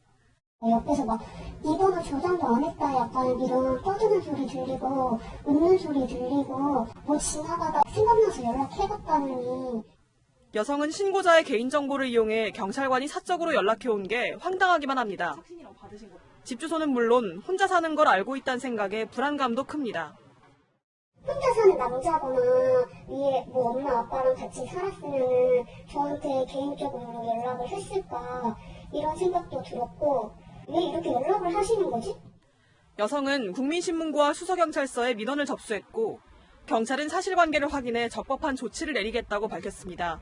옆에서 막 이 번호 저장도 안 했다 약간 이런 떠드는 소리 들리고 웃는 소리 들리고 뭐 지나가다 생각나서 연락해봤다느니. 여성은 신고자의 개인정보를 이용해 경찰관이 사적으로 연락해온 게 황당하기만 합니다. 집 주소는 물론 혼자 사는 걸 알고 있다는 생각에 불안감도 큽니다. 혼자 사는 남자거나 위에 뭐 엄마 아빠랑 같이 살았으면은 저한테 개인적으로 연락을 했을까 이런 생각도 들었고 왜 이렇게 연락을 하시는 거지? 여성은 국민신문고와 수서경찰서에 민원을 접수했고 경찰은 사실관계를 확인해 적법한 조치를 내리겠다고 밝혔습니다.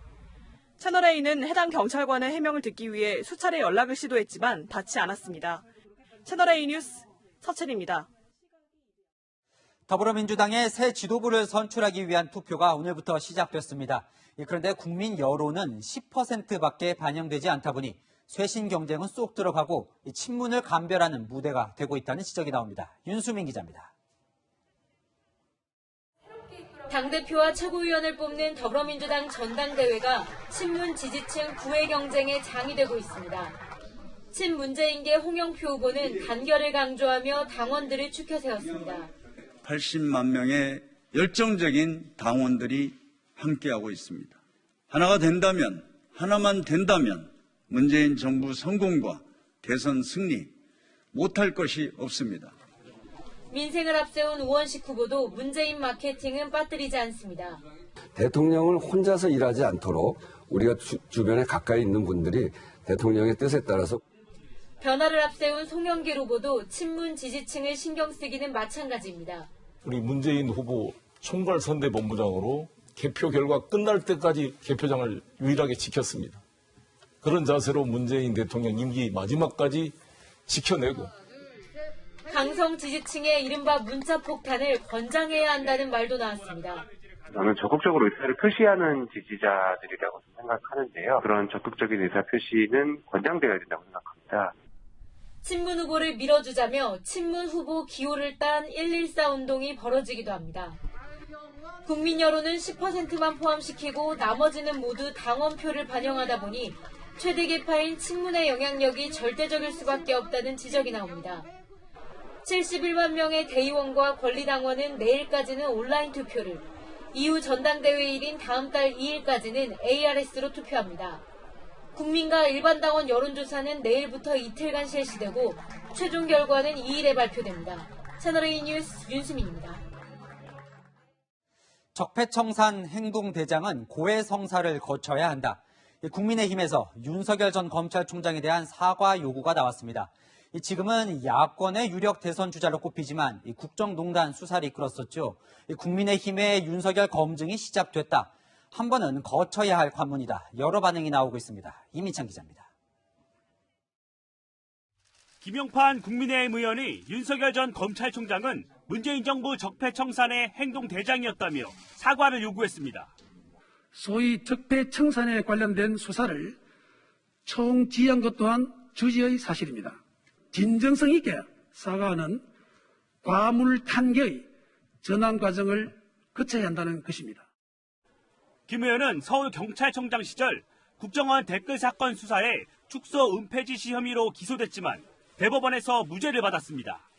채널A는 해당 경찰관의 해명을 듣기 위해 수차례 연락을 시도했지만 닿지 않았습니다. 채널A 뉴스 서채리입니다. 더불어민주당의 새 지도부를 선출하기 위한 투표가 오늘부터 시작됐습니다. 그런데 국민 여론은 10%밖에 반영되지 않다 보니 쇄신 경쟁은 쏙 들어가고 친문을 감별하는 무대가 되고 있다는 지적이 나옵니다. 윤수민 기자입니다. 당대표와 최고위원을 뽑는 더불어민주당 전당대회가 친문 지지층 구애 경쟁의 장이 되고 있습니다. 친문재인계 홍영표 후보는 단결을 강조하며 당원들을 추켜 세웠습니다. 80만 명의 열정적인 당원들이 함께하고 있습니다. 하나가 된다면, 하나만 된다면 문재인 정부 성공과 대선 승리 못할 것이 없습니다. 민생을 앞세운 우원식 후보도 문재인 마케팅은 빠뜨리지 않습니다. 대통령을 혼자서 일하지 않도록 우리가 주변에 가까이 있는 분들이 대통령의 뜻에 따라서 변화를 앞세운 송영길 후보도 친문 지지층을 신경 쓰기는 마찬가지입니다. 우리 문재인 후보 총괄선대본부장으로 개표 결과 끝날 때까지 개표장을 유일하게 지켰습니다. 그런 자세로 문재인 대통령 임기 마지막까지 지켜내고 강성 지지층의 이른바 문자 폭탄을 권장해야 한다는 말도 나왔습니다. 저는 적극적으로 의사를 표시하는 지지자들이라고 생각하는데요. 그런 적극적인 의사 표시는 권장되어야 된다고 생각합니다. 친문 후보를 밀어주자며 친문 후보 기호를 딴 114 운동이 벌어지기도 합니다. 국민 여론은 10%만 포함시키고 나머지는 모두 당원표를 반영하다 보니 최대 계파인 친문의 영향력이 절대적일 수밖에 없다는 지적이 나옵니다. 71만 명의 대의원과 권리당원은 내일까지는 온라인 투표를, 이후 전당대회일인 다음 달 2일까지는 ARS로 투표합니다. 국민과 일반 당원 여론조사는 내일부터 이틀간 실시되고 최종 결과는 2일에 발표됩니다. 채널A 뉴스 윤수민입니다. 적폐청산 행동대장은 고해성사를 거쳐야 한다. 국민의힘에서 윤석열 전 검찰총장에 대한 사과 요구가 나왔습니다. 지금은 야권의 유력 대선 주자로 꼽히지만 국정농단 수사를 이끌었었죠. 국민의힘의 윤석열 검증이 시작됐다. 한 번은 거쳐야 할 관문이다. 여러 반응이 나오고 있습니다. 이민찬 기자입니다. 김용판 국민의힘 의원이 윤석열 전 검찰총장은 문재인 정부 적폐청산의 행동대장이었다며 사과를 요구했습니다. 소위 적폐청산에 관련된 수사를 총지휘한 것 또한 주지의 사실입니다. 진정성 있게 사과하는 과물탄계의 전환 과정을 거쳐야 한다는 것입니다. 김 의원은 서울경찰청장 시절 국정원 댓글 사건 수사에 축소 은폐 지시 혐의로 기소됐지만 대법원에서 무죄를 받았습니다.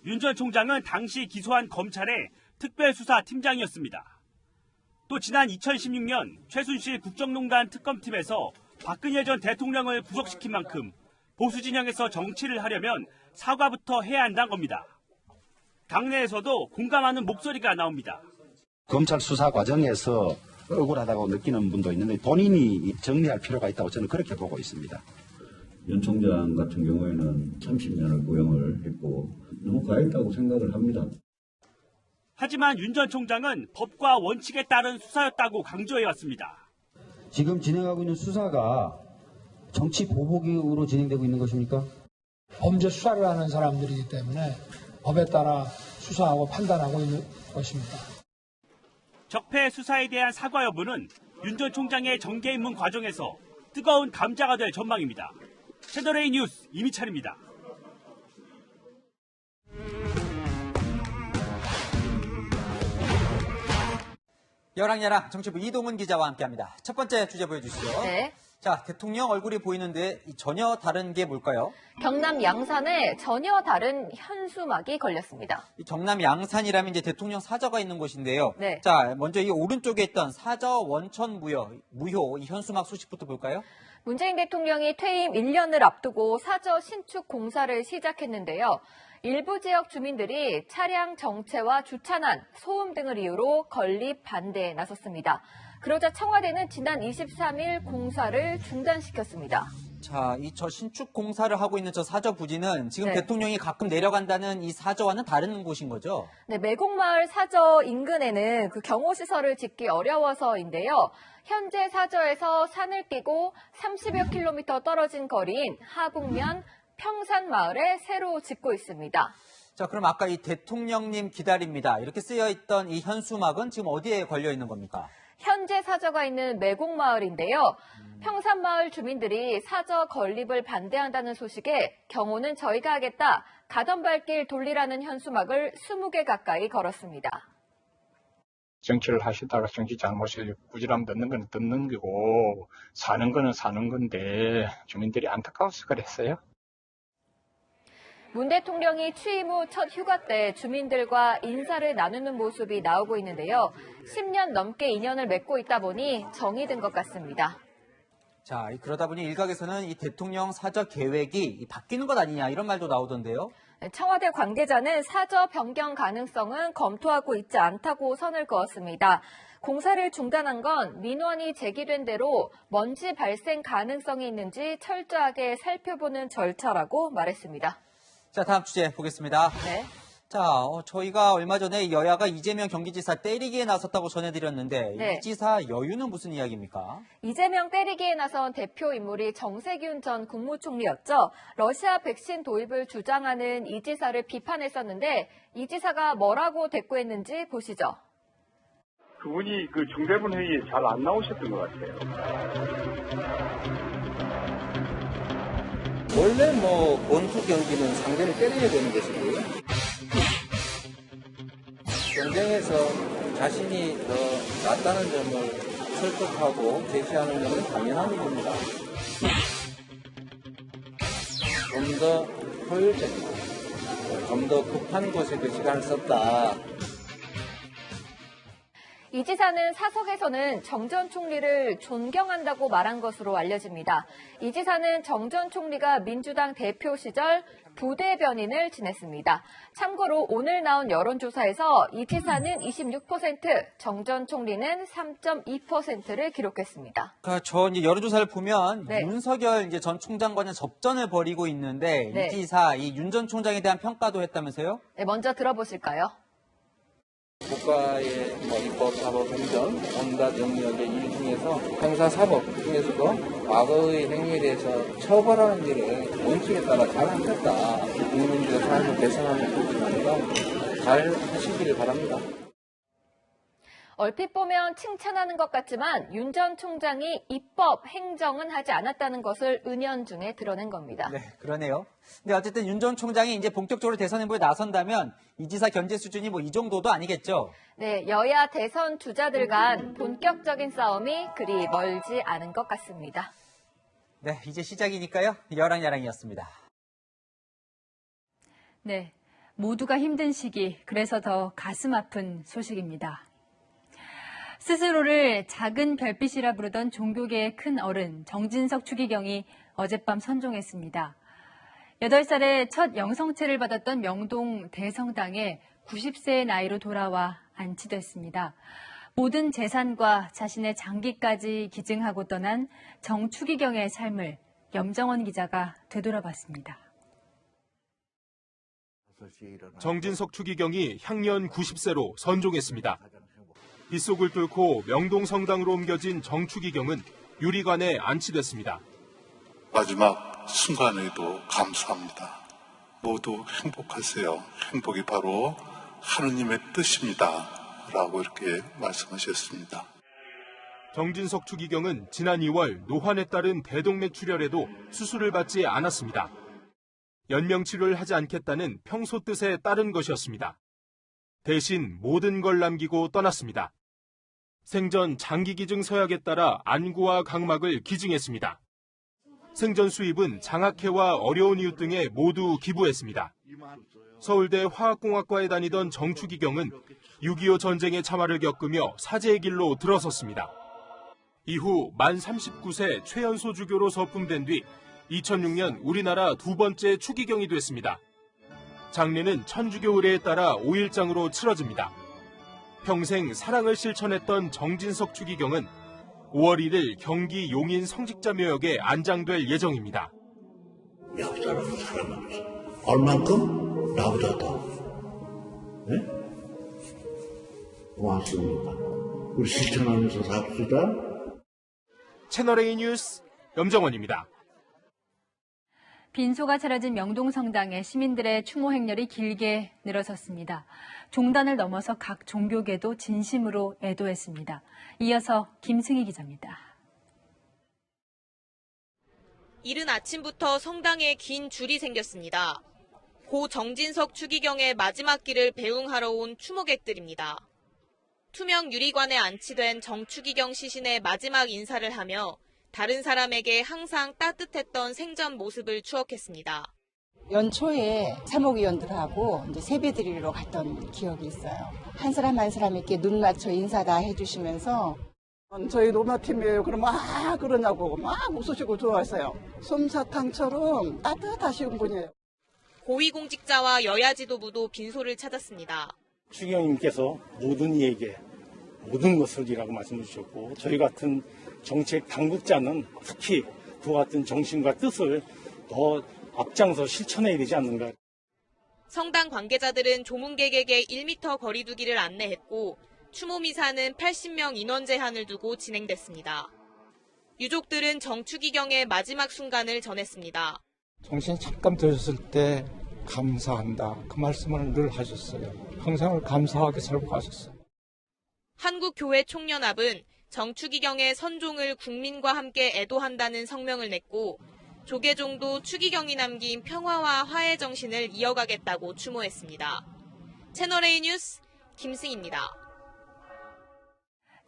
윤 전 총장은 당시 기소한 검찰의 특별수사팀장이었습니다. 또 지난 2016년 최순실 국정농단 특검팀에서 박근혜 전 대통령을 구속시킨 만큼 보수 진영에서 정치를 하려면 사과부터 해야 한다는 겁니다. 당내에서도 공감하는 목소리가 나옵니다. 검찰 수사 과정에서 억울하다고 느끼는 분도 있는데 본인이 정리할 필요가 있다고 저는 그렇게 보고 있습니다. 윤 총장 같은 경우에는 30년을 구형을 했고 너무 과했다고 생각을 합니다. 하지만 윤 전 총장은 법과 원칙에 따른 수사였다고 강조해왔습니다. 지금 진행하고 있는 수사가 정치 보복으로 진행되고 있는 것입니까? 범죄 수사를 하는 사람들이기 때문에 법에 따라 수사하고 판단하고 있는 것입니다. 적폐 수사에 대한 사과 여부는 윤 전 총장의 정계 입문 과정에서 뜨거운 감자가 될 전망입니다. 채널A 뉴스 이미찬입니다. 여랑야랑 정치부 이동훈 기자와 함께합니다. 첫 번째 주제 보여주시죠. 네. 자, 대통령 얼굴이 보이는데 전혀 다른 게 뭘까요? 경남 양산에 전혀 다른 현수막이 걸렸습니다. 이 경남 양산이라면 이제 대통령 사저가 있는 곳인데요. 네. 자, 먼저 이 오른쪽에 있던 사저 원천 무효 이 현수막 소식부터 볼까요? 문재인 대통령이 퇴임 1년을 앞두고 사저 신축 공사를 시작했는데요. 일부 지역 주민들이 차량 정체와 주차난, 소음 등을 이유로 건립 반대에 나섰습니다. 그러자 청와대는 지난 23일 공사를 중단시켰습니다. 자, 저 신축 공사를 하고 있는 저 사저 부지는 지금 네. 대통령이 가끔 내려간다는 이 사저와는 다른 곳인 거죠? 네, 매곡마을 사저 인근에는 그 경호시설을 짓기 어려워서인데요. 현재 사저에서 산을 끼고 30여 킬로미터 떨어진 거리인 하북면 평산마을에 새로 짓고 있습니다. 자, 그럼 아까 이 대통령님 기다립니다. 이렇게 쓰여 있던 이 현수막은 지금 어디에 걸려 있는 겁니까? 현재 사저가 있는 매곡마을인데요. 평산마을 주민들이 사저 건립을 반대한다는 소식에 경호는 저희가 하겠다, 가던 발길 돌리라는 현수막을 20개 가까이 걸었습니다. 정치를 하시다가 정치 잘못을 꾸지람 듣는 건 듣는 거고 사는 거는 사는 건데 주민들이 안타까워서 그랬어요. 문 대통령이 취임 후 첫 휴가 때 주민들과 인사를 나누는 모습이 나오고 있는데요. 10년 넘게 인연을 맺고 있다 보니 정이 든 것 같습니다. 자, 그러다 보니 일각에서는 이 대통령 사저 계획이 바뀌는 것 아니냐 이런 말도 나오던데요. 청와대 관계자는 사저 변경 가능성은 검토하고 있지 않다고 선을 그었습니다. 공사를 중단한 건 민원이 제기된 대로 먼지 발생 가능성이 있는지 철저하게 살펴보는 절차라고 말했습니다. 자, 다음 주제 보겠습니다. 네. 자, 저희가 얼마 전에 여야가 이재명 경기지사 때리기에 나섰다고 전해드렸는데 네. 이 지사 여유는 무슨 이야기입니까? 이재명 때리기에 나선 대표 인물이 정세균 전 국무총리였죠. 러시아 백신 도입을 주장하는 이 지사를 비판했었는데 이 지사가 뭐라고 대꾸했는지 보시죠. 그분이 그 중대본 회의에 잘 안 나오셨던 것 같아요. 원래 권투 경기는 상대를 때려야 되는 것이고요. 경쟁에서 자신이 더 낫다는 점을 설득하고 제시하는 것은 당연한 일입니다. 좀 더 효율적이고 좀 더 급한 곳에 그 시간을 썼다. 이 지사는 사석에서는 정 전 총리를 존경한다고 말한 것으로 알려집니다. 이 지사는 정 전 총리가 민주당 대표 시절 부대변인을 지냈습니다. 참고로 오늘 나온 여론조사에서 이 지사는 26%, 정 전 총리는 3.2%를 기록했습니다. 저 이제 여론조사를 보면 네. 윤석열 이제 전 총장과는 접전을 벌이고 있는데 네. 이 지사 이 윤 전 총장에 대한 평가도 했다면서요? 네, 먼저 들어보실까요? 국가의 입법, 사법, 행정, 온갖 영역의 일 중에서 형사사법 중에서도 과거의 행위에 대해서 처벌하는 일을 원칙에 따라 잘 하셨다. 국민들의 삶을 개선하는 것뿐 아니라 잘 하시기를 바랍니다. 얼핏 보면 칭찬하는 것 같지만 윤 전 총장이 입법, 행정은 하지 않았다는 것을 은연중에 드러낸 겁니다. 네, 그러네요. 근데 어쨌든 윤 전 총장이 이제 본격적으로 대선 후보에 나선다면 이 지사 견제 수준이 이 정도도 아니겠죠? 네, 여야 대선 주자들 간 본격적인 싸움이 그리 멀지 않은 것 같습니다. 네, 이제 시작이니까요. 여랑야랑이었습니다. 네, 모두가 힘든 시기, 그래서 더 가슴 아픈 소식입니다. 스스로를 작은 별빛이라 부르던 종교계의 큰 어른 정진석 추기경이 어젯밤 선종했습니다. 8살에 첫 영성체를 받았던 명동 대성당에 90세의 나이로 돌아와 안치됐습니다. 모든 재산과 자신의 장기까지 기증하고 떠난 정 추기경의 삶을 염정원 기자가 되돌아봤습니다. 정진석 추기경이 향년 90세로 선종했습니다. 빗속을 뚫고 명동 성당으로 옮겨진 정 추기경은 유리관에 안치됐습니다. 마지막 순간에도 감사합니다. 모두 행복하세요. 행복이 바로 하느님의 뜻입니다. 라고 이렇게 말씀하셨습니다. 정진석 추기경은 지난 2월 노환에 따른 대동맥 출혈에도 수술을 받지 않았습니다. 연명 치료를 하지 않겠다는 평소 뜻에 따른 것이었습니다. 대신 모든 걸 남기고 떠났습니다. 생전 장기 기증 서약에 따라 안구와 각막을 기증했습니다. 생전 수입은 장학회와 어려운 이웃 등에 모두 기부했습니다. 서울대 화학공학과에 다니던 정추기경은 6.25 전쟁의 참화를 겪으며 사제의 길로 들어섰습니다. 이후 만 39세 최연소 주교로 서품된 뒤 2006년 우리나라 두 번째 추기경이 됐습니다. 장례는 천주교 의례에 따라 5일장으로 치러집니다. 평생 사랑을 실천했던 정진석 추기경은 5월 1일 경기 용인 성직자묘역에 안장될 예정입니다. 역사라는 사람은 얼만큼 나보다 더 고맙습니다. 우리 실천하면서 삽시다. 채널A 뉴스 염정원입니다. 빈소가 차려진 명동성당에 시민들의 추모 행렬이 길게 늘어섰습니다. 종단을 넘어서 각 종교계도 진심으로 애도했습니다. 이어서 김승희 기자입니다. 이른 아침부터 성당에 긴 줄이 생겼습니다. 고 정진석 추기경의 마지막 길을 배웅하러 온 추모객들입니다. 투명 유리관에 안치된 정추기경 시신의 마지막 인사를 하며 다른 사람에게 항상 따뜻했던 생전 모습을 추억했습니다. 연초에 사목위원들하고 이제 세배 드리러 갔던 기억이 있어요. 한 사람 한 사람 이렇게 눈 맞춰 인사 다 해주시면서 저희 노마팀이에요. 그럼 그러냐고 막 웃으시고 좋아했어요. 솜사탕처럼 따뜻하신 분이에요. 고위공직자와 여야 지도부도 빈소를 찾았습니다. 추기경님께서 모든 이에게 모든 것을 이라고 말씀해 주셨고 저희 같은 정책 당국자는 특히 그와 같은 정신과 뜻을 더 앞장서 실천해야 되지 않는가. 성당 관계자들은 조문객에게 1m 거리 두기를 안내했고 추모 미사는 80명 인원 제한을 두고 진행됐습니다. 유족들은 정추기경의 마지막 순간을 전했습니다. 정신이 잠깐 드셨을 때 감사한다. 그 말씀을 늘 하셨어요. 평생을 감사하게 살고 가셨어요. 한국교회총연합은 정추기경의 선종을 국민과 함께 애도한다는 성명을 냈고 조계종도 추기경이 남긴 평화와 화해 정신을 이어가겠다고 추모했습니다. 채널A 뉴스 김승희입니다.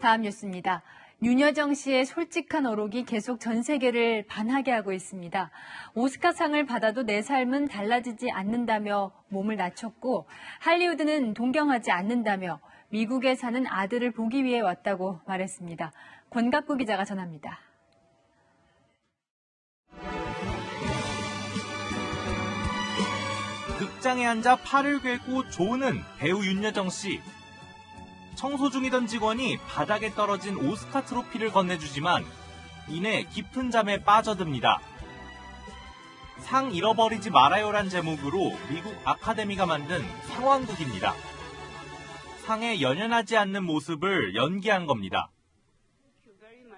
다음 뉴스입니다. 윤여정 씨의 솔직한 어록이 계속 전 세계를 반하게 하고 있습니다. 오스카상을 받아도 내 삶은 달라지지 않는다며 몸을 낮췄고 할리우드는 동경하지 않는다며 미국에 사는 아들을 보기 위해 왔다고 말했습니다. 권갑구 기자가 전합니다. 극장에 앉아 팔을 꿰고 조는 배우 윤여정 씨. 청소 중이던 직원이 바닥에 떨어진 오스카 트로피를 건네주지만 이내 깊은 잠에 빠져듭니다. 상 잃어버리지 말아요란 제목으로 미국 아카데미가 만든 상황극입니다. 상에 연연하지 않는 모습을 연기한 겁니다.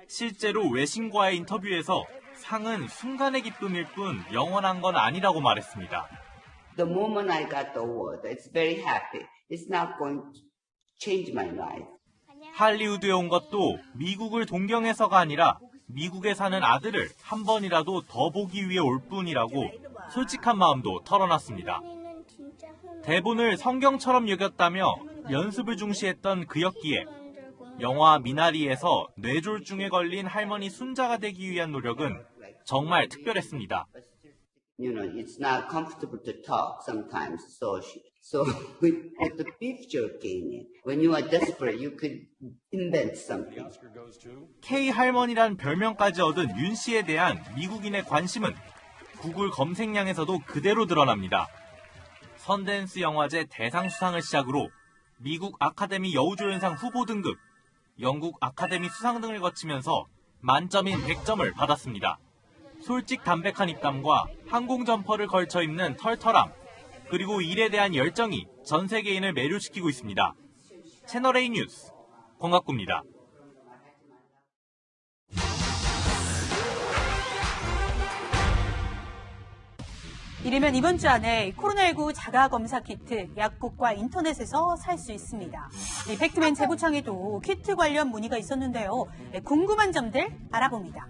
실제로 외신과의 인터뷰에서 상은 순간의 기쁨일 뿐 영원한 건 아니라고 말했습니다. The moment I got the award, it's very happy. It's not going to change my life. 할리우드에 온 것도 미국을 동경해서가 아니라 미국에 사는 아들을 한 번이라도 더 보기 위해 올 뿐이라고 솔직한 마음도 털어놨습니다. 대본을 성경처럼 여겼다며 연습을 중시했던 그였기에 영화 미나리에서 뇌졸중에 걸린 할머니 순자가 되기 위한 노력은 정말 특별했습니다. You know, it's not comfortable to talk sometimes, so we put the beef jerky in it. When you are desperate, you could invent something. K 할머니란 별명까지 얻은 윤 씨에 대한 미국인의 관심은 구글 검색량에서도 그대로 드러납니다. 선댄스 영화제 대상 수상을 시작으로 미국 아카데미 여우조연상 후보 등급, 영국 아카데미 수상 등을 거치면서 만점인 100점을 받았습니다. 솔직 담백한 입담과 항공 점퍼를 걸쳐 입는 털털함, 그리고 일에 대한 열정이 전 세계인을 매료시키고 있습니다. 채널A 뉴스 권갑구입니다. 이르면 이번 주 안에 코로나19 자가검사 키트 약국과 인터넷에서 살 수 있습니다. 팩트맨 제보창에도 키트 관련 문의가 있었는데요. 궁금한 점들 알아봅니다.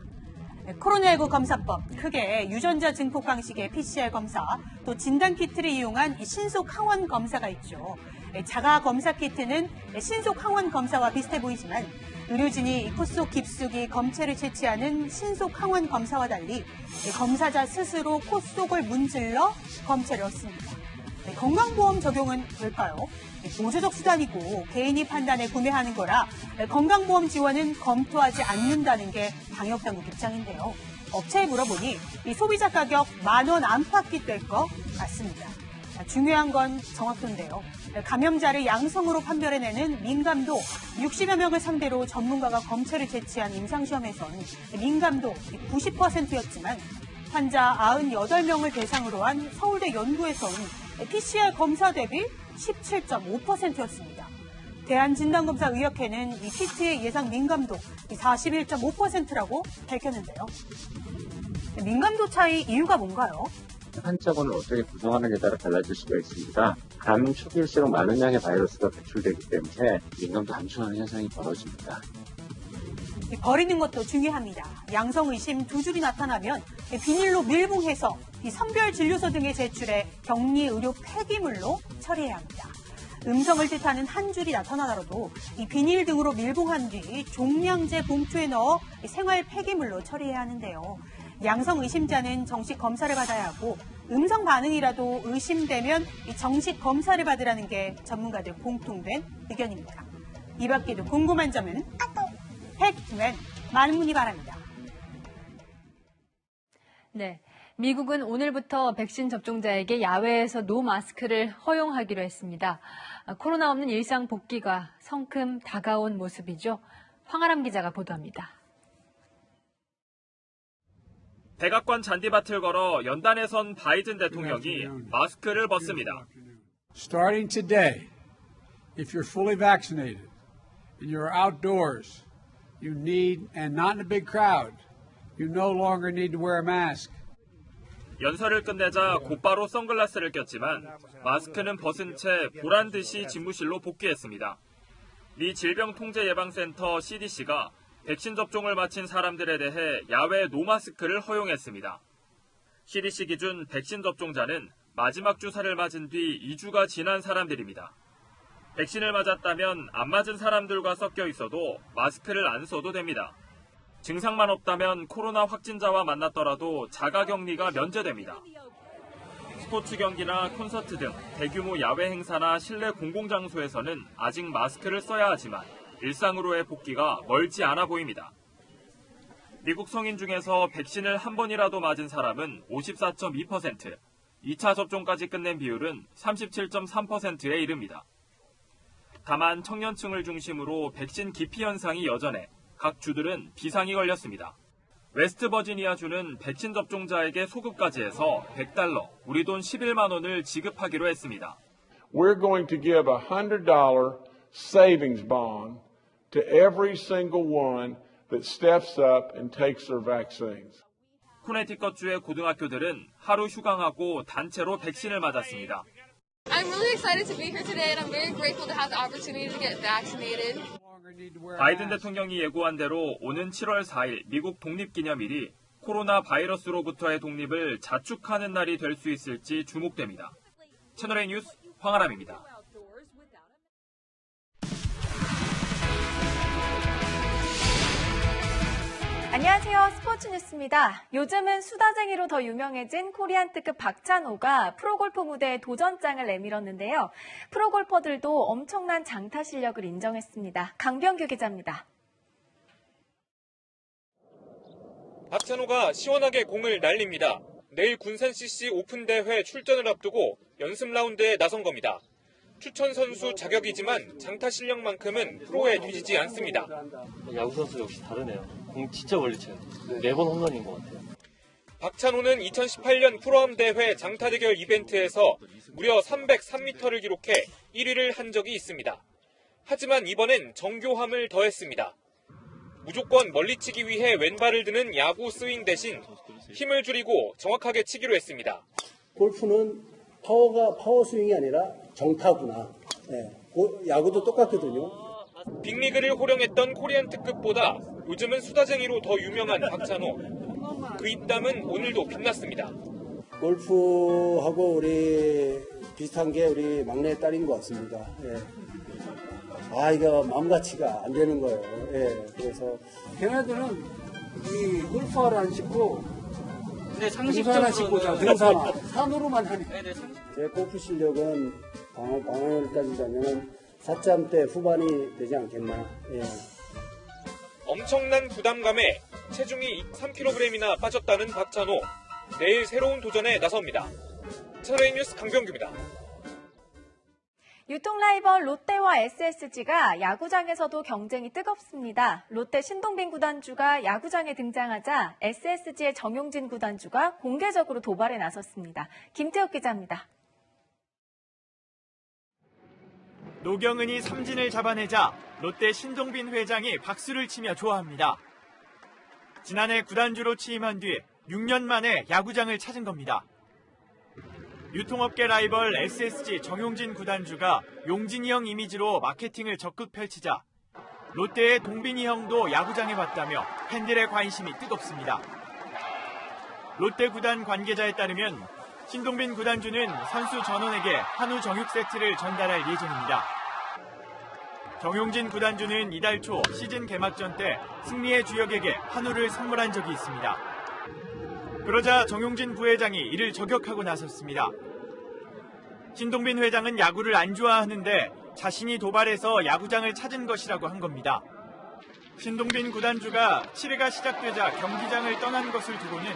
코로나19 검사법, 크게 유전자 증폭 방식의 PCR 검사, 또 진단 키트를 이용한 신속 항원 검사가 있죠. 자가 검사 키트는 신속 항원 검사와 비슷해 보이지만 의료진이 코 속 깊숙이 검체를 채취하는 신속 항원 검사와 달리 검사자 스스로 코 속을 문질러 검체를 얻습니다. 건강보험 적용은 될까요? 보조적 수단이고 개인이 판단해 구매하는 거라 건강보험 지원은 검토하지 않는다는 게 방역당국 입장인데요. 업체에 물어보니 이 소비자 가격 10,000원 안팎이 될 것 같습니다. 중요한 건 정확도인데요. 감염자를 양성으로 판별해내는 민감도 60여 명을 상대로 전문가가 검체를 채취한 임상시험에선 민감도 90%였지만 환자 98명을 대상으로 한 서울대 연구에선 PCR 검사 대비 17.5%였습니다. 대한진단검사의학회는 이 키트의 예상 민감도 41.5%라고 밝혔는데요. 민감도 차이 이유가 뭔가요? 한꺼번을 어떻게 구성하느냐에 따라 달라질 수가 있습니다. 감염 초기일수록 많은 양의 바이러스가 배출되기 때문에 민감도 감소하는 현상이 벌어집니다. 버리는 것도 중요합니다. 양성 의심 2줄이 나타나면 비닐로 밀봉해서 선별 진료소 등에 제출해 격리 의료 폐기물로 처리해야 합니다. 음성을 뜻하는 한 줄이 나타나더라도 이 비닐 등으로 밀봉한 뒤 종량제 봉투에 넣어 생활 폐기물로 처리해야 하는데요. 양성 의심자는 정식 검사를 받아야 하고 음성 반응이라도 의심되면 정식 검사를 받으라는 게 전문가들 공통된 의견입니다. 이 밖에도 궁금한 점은 팩트맨 많은 문의 바랍니다. 네, 미국은 오늘부터 백신 접종자에게 야외에서 노마스크를 허용하기로 했습니다. 코로나 없는 일상 복귀가 성큼 다가온 모습이죠. 황아람 기자가 보도합니다. 백악관 잔디밭을 걸어 연단에 선 바이든 대통령이 마스크를 벗습니다. Starting today, if you're fully vaccinated and you're outdoors, you need, and not in a big crowd, you no longer need to wear a mask. 연설을 끝내자 곧바로 선글라스를 꼈지만 마스크는 벗은 채 보란 듯이 집무실로 복귀했습니다. 미 질병통제예방센터 CDC가 백신 접종을 마친 사람들에 대해 야외 노마스크를 허용했습니다. CDC 기준 백신 접종자는 마지막 주사를 맞은 뒤 2주가 지난 사람들입니다. 백신을 맞았다면 안 맞은 사람들과 섞여 있어도 마스크를 안 써도 됩니다. 증상만 없다면 코로나 확진자와 만났더라도 자가격리가 면제됩니다. 스포츠 경기나 콘서트 등 대규모 야외 행사나 실내 공공장소에서는 아직 마스크를 써야 하지만 일상으로의 복귀가 멀지 않아 보입니다. 미국 성인 중에서 백신을 한 번이라도 맞은 사람은 54.2%, 2차 접종까지 끝낸 비율은 37.3%에 이릅니다. 다만 청년층을 중심으로 백신 기피 현상이 여전해 각 주들은 비상이 걸렸습니다. 웨스트버지니아주는 백신 접종자에게 소급까지 해서 $100, 우리 돈 11만 원을 지급하기로 했습니다. We're going to give $100 savings bond to every single one that steps up and takes their vaccines. 코네티컷주의 고등학교들은 하루 휴강하고 단체로 백신을 맞았습니다. I'm really excited to be here today and I'm very grateful to have the opportunity to get vaccinated. 바이든 대통령이 예고한 대로 오는 7월 4일 미국 독립기념일이 코로나 바이러스로부터의 독립을 자축하는 날이 될 수 있을지 주목됩니다. 채널A 뉴스 황아람입니다. 안녕하세요. 스포츠 뉴스입니다. 요즘은 수다쟁이로 더 유명해진 코리안 특급 박찬호가 프로골퍼 무대에 도전장을 내밀었는데요. 프로골퍼들도 엄청난 장타 실력을 인정했습니다. 강병규 기자입니다. 박찬호가 시원하게 공을 날립니다. 내일 군산CC 오픈대회 출전을 앞두고 연습 라운드에 나선 겁니다. 추천 선수 자격이지만 장타 실력만큼은 프로에 뒤지지 않습니다. 야구 선수 역시 다르네요. 공 진짜 멀리 쳐요. 4번 홈런인 것 같아요. 박찬호는 2018년 프로암 대회 장타 대결 이벤트에서 무려 303m를 기록해 1위를 한 적이 있습니다. 하지만 이번엔 정교함을 더했습니다. 무조건 멀리치기 위해 왼발을 드는 야구 스윙 대신 힘을 줄이고 정확하게 치기로 했습니다. 골프는 파워 스윙이 아니라 정타구나. 네. 야구도 똑같거든요. 빅리그를 호령했던 코리안 특급보다 요즘은 수다쟁이로 더 유명한 박찬호. 그 입담은 오늘도 빛났습니다. 골프하고 우리 비슷한 게 우리 막내 딸인 것 같습니다. 네. 이거 마음가치가 안 되는 거예요. 예, 그래서 걔네들은 이 골프화를 안 신고 등산 안 신고 등산 산으로만 하니까. 제 골프 실력은 방어를 따지자면 4점대 후반이 되지 않겠나. 예. 엄청난 부담감에 체중이 3kg이나 빠졌다는 박찬호. 내일 새로운 도전에 나섭니다. 채널A 뉴스 강병규입니다. 유통 라이벌 롯데와 SSG가 야구장에서도 경쟁이 뜨겁습니다. 롯데 신동빈 구단주가 야구장에 등장하자 SSG의 정용진 구단주가 공개적으로 도발에 나섰습니다. 김태욱 기자입니다. 노경은이 삼진을 잡아내자 롯데 신동빈 회장이 박수를 치며 좋아합니다. 지난해 구단주로 취임한 뒤 6년 만에 야구장을 찾은 겁니다. 유통업계 라이벌 SSG 정용진 구단주가 용진이 형 이미지로 마케팅을 적극 펼치자 롯데의 동빈이 형도 야구장에 왔다며 팬들의 관심이 뜨겁습니다. 롯데 구단 관계자에 따르면 신동빈 구단주는 선수 전원에게 한우 정육 세트를 전달할 예정입니다. 정용진 구단주는 이달 초 시즌 개막전 때 승리의 주역에게 한우를 선물한 적이 있습니다. 그러자 정용진 부회장이 이를 저격하고 나섰습니다. 신동빈 회장은 야구를 안 좋아하는데 자신이 도발해서 야구장을 찾은 것이라고 한 겁니다. 신동빈 구단주가 7회가 시작되자 경기장을 떠난 것을 두고는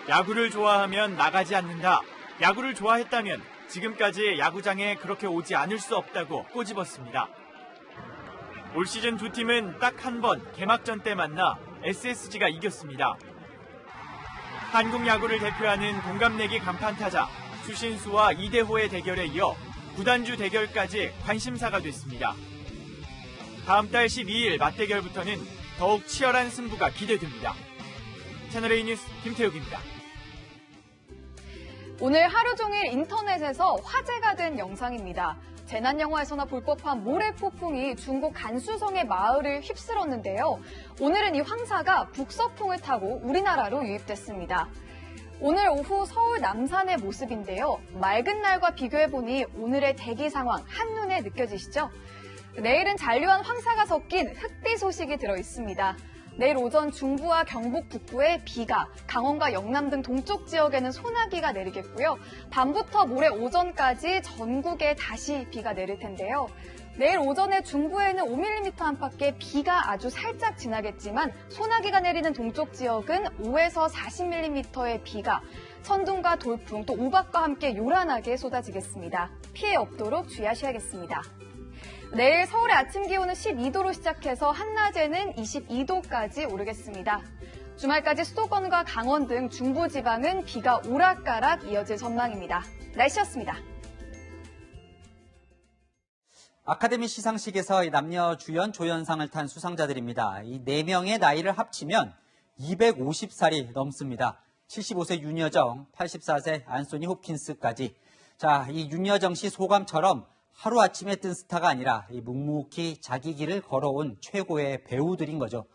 야구를 좋아하면 나가지 않는다. 야구를 좋아했다면 지금까지 야구장에 그렇게 오지 않을 수 없다고 꼬집었습니다. 올 시즌 두 팀은 딱 한 번 개막전 때 만나 SSG가 이겼습니다. 한국 야구를 대표하는 동갑내기 간판타자 수신수와 이대호의 대결에 이어 구단주 대결까지 관심사가 됐습니다. 다음 달 12일 맞대결부터는 더욱 치열한 승부가 기대됩니다. 채널A 뉴스 김태욱입니다. 오늘 하루 종일 인터넷에서 화제가 된 영상입니다. 재난영화에서나 볼 법한 모래폭풍이 중국 간수성의 마을을 휩쓸었는데요. 오늘은 이 황사가 북서풍을 타고 우리나라로 유입됐습니다. 오늘 오후 서울 남산의 모습인데요. 맑은 날과 비교해보니 오늘의 대기 상황 한눈에 느껴지시죠? 내일은 잔류한 황사가 섞인 흑비 소식이 들어있습니다. 내일 오전 중부와 경북 북부에 비가, 강원과 영남 등 동쪽 지역에는 소나기가 내리겠고요. 밤부터 모레 오전까지 전국에 다시 비가 내릴 텐데요. 내일 오전에 중부에는 5mm 안팎의 비가 아주 살짝 지나겠지만 소나기가 내리는 동쪽 지역은 5에서 40mm의 비가 천둥과 돌풍 또 우박과 함께 요란하게 쏟아지겠습니다. 피해 없도록 주의하셔야겠습니다. 내일 서울의 아침 기온은 12도로 시작해서 한낮에는 22도까지 오르겠습니다. 주말까지 수도권과 강원 등 중부지방은 비가 오락가락 이어질 전망입니다. 날씨였습니다. 아카데미 시상식에서 남녀 주연 조연상을 탄 수상자들입니다. 이 4명의 나이를 합치면 250살이 넘습니다. 75세 윤여정, 84세 안소니 홉킨스까지. 자, 이 윤여정 씨 소감처럼 하루아침에 뜬 스타가 아니라 묵묵히 자기 길을 걸어온 최고의 배우들인 거죠.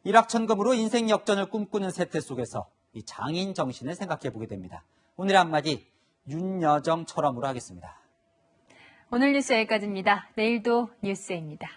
일확천금으로 인생 역전을 꿈꾸는 세태 속에서 이 장인 정신을 생각해 보게 됩니다. 오늘의 한마디 윤여정처럼으로 하겠습니다. 오늘 뉴스 여기까지입니다. 내일도 뉴스입니다.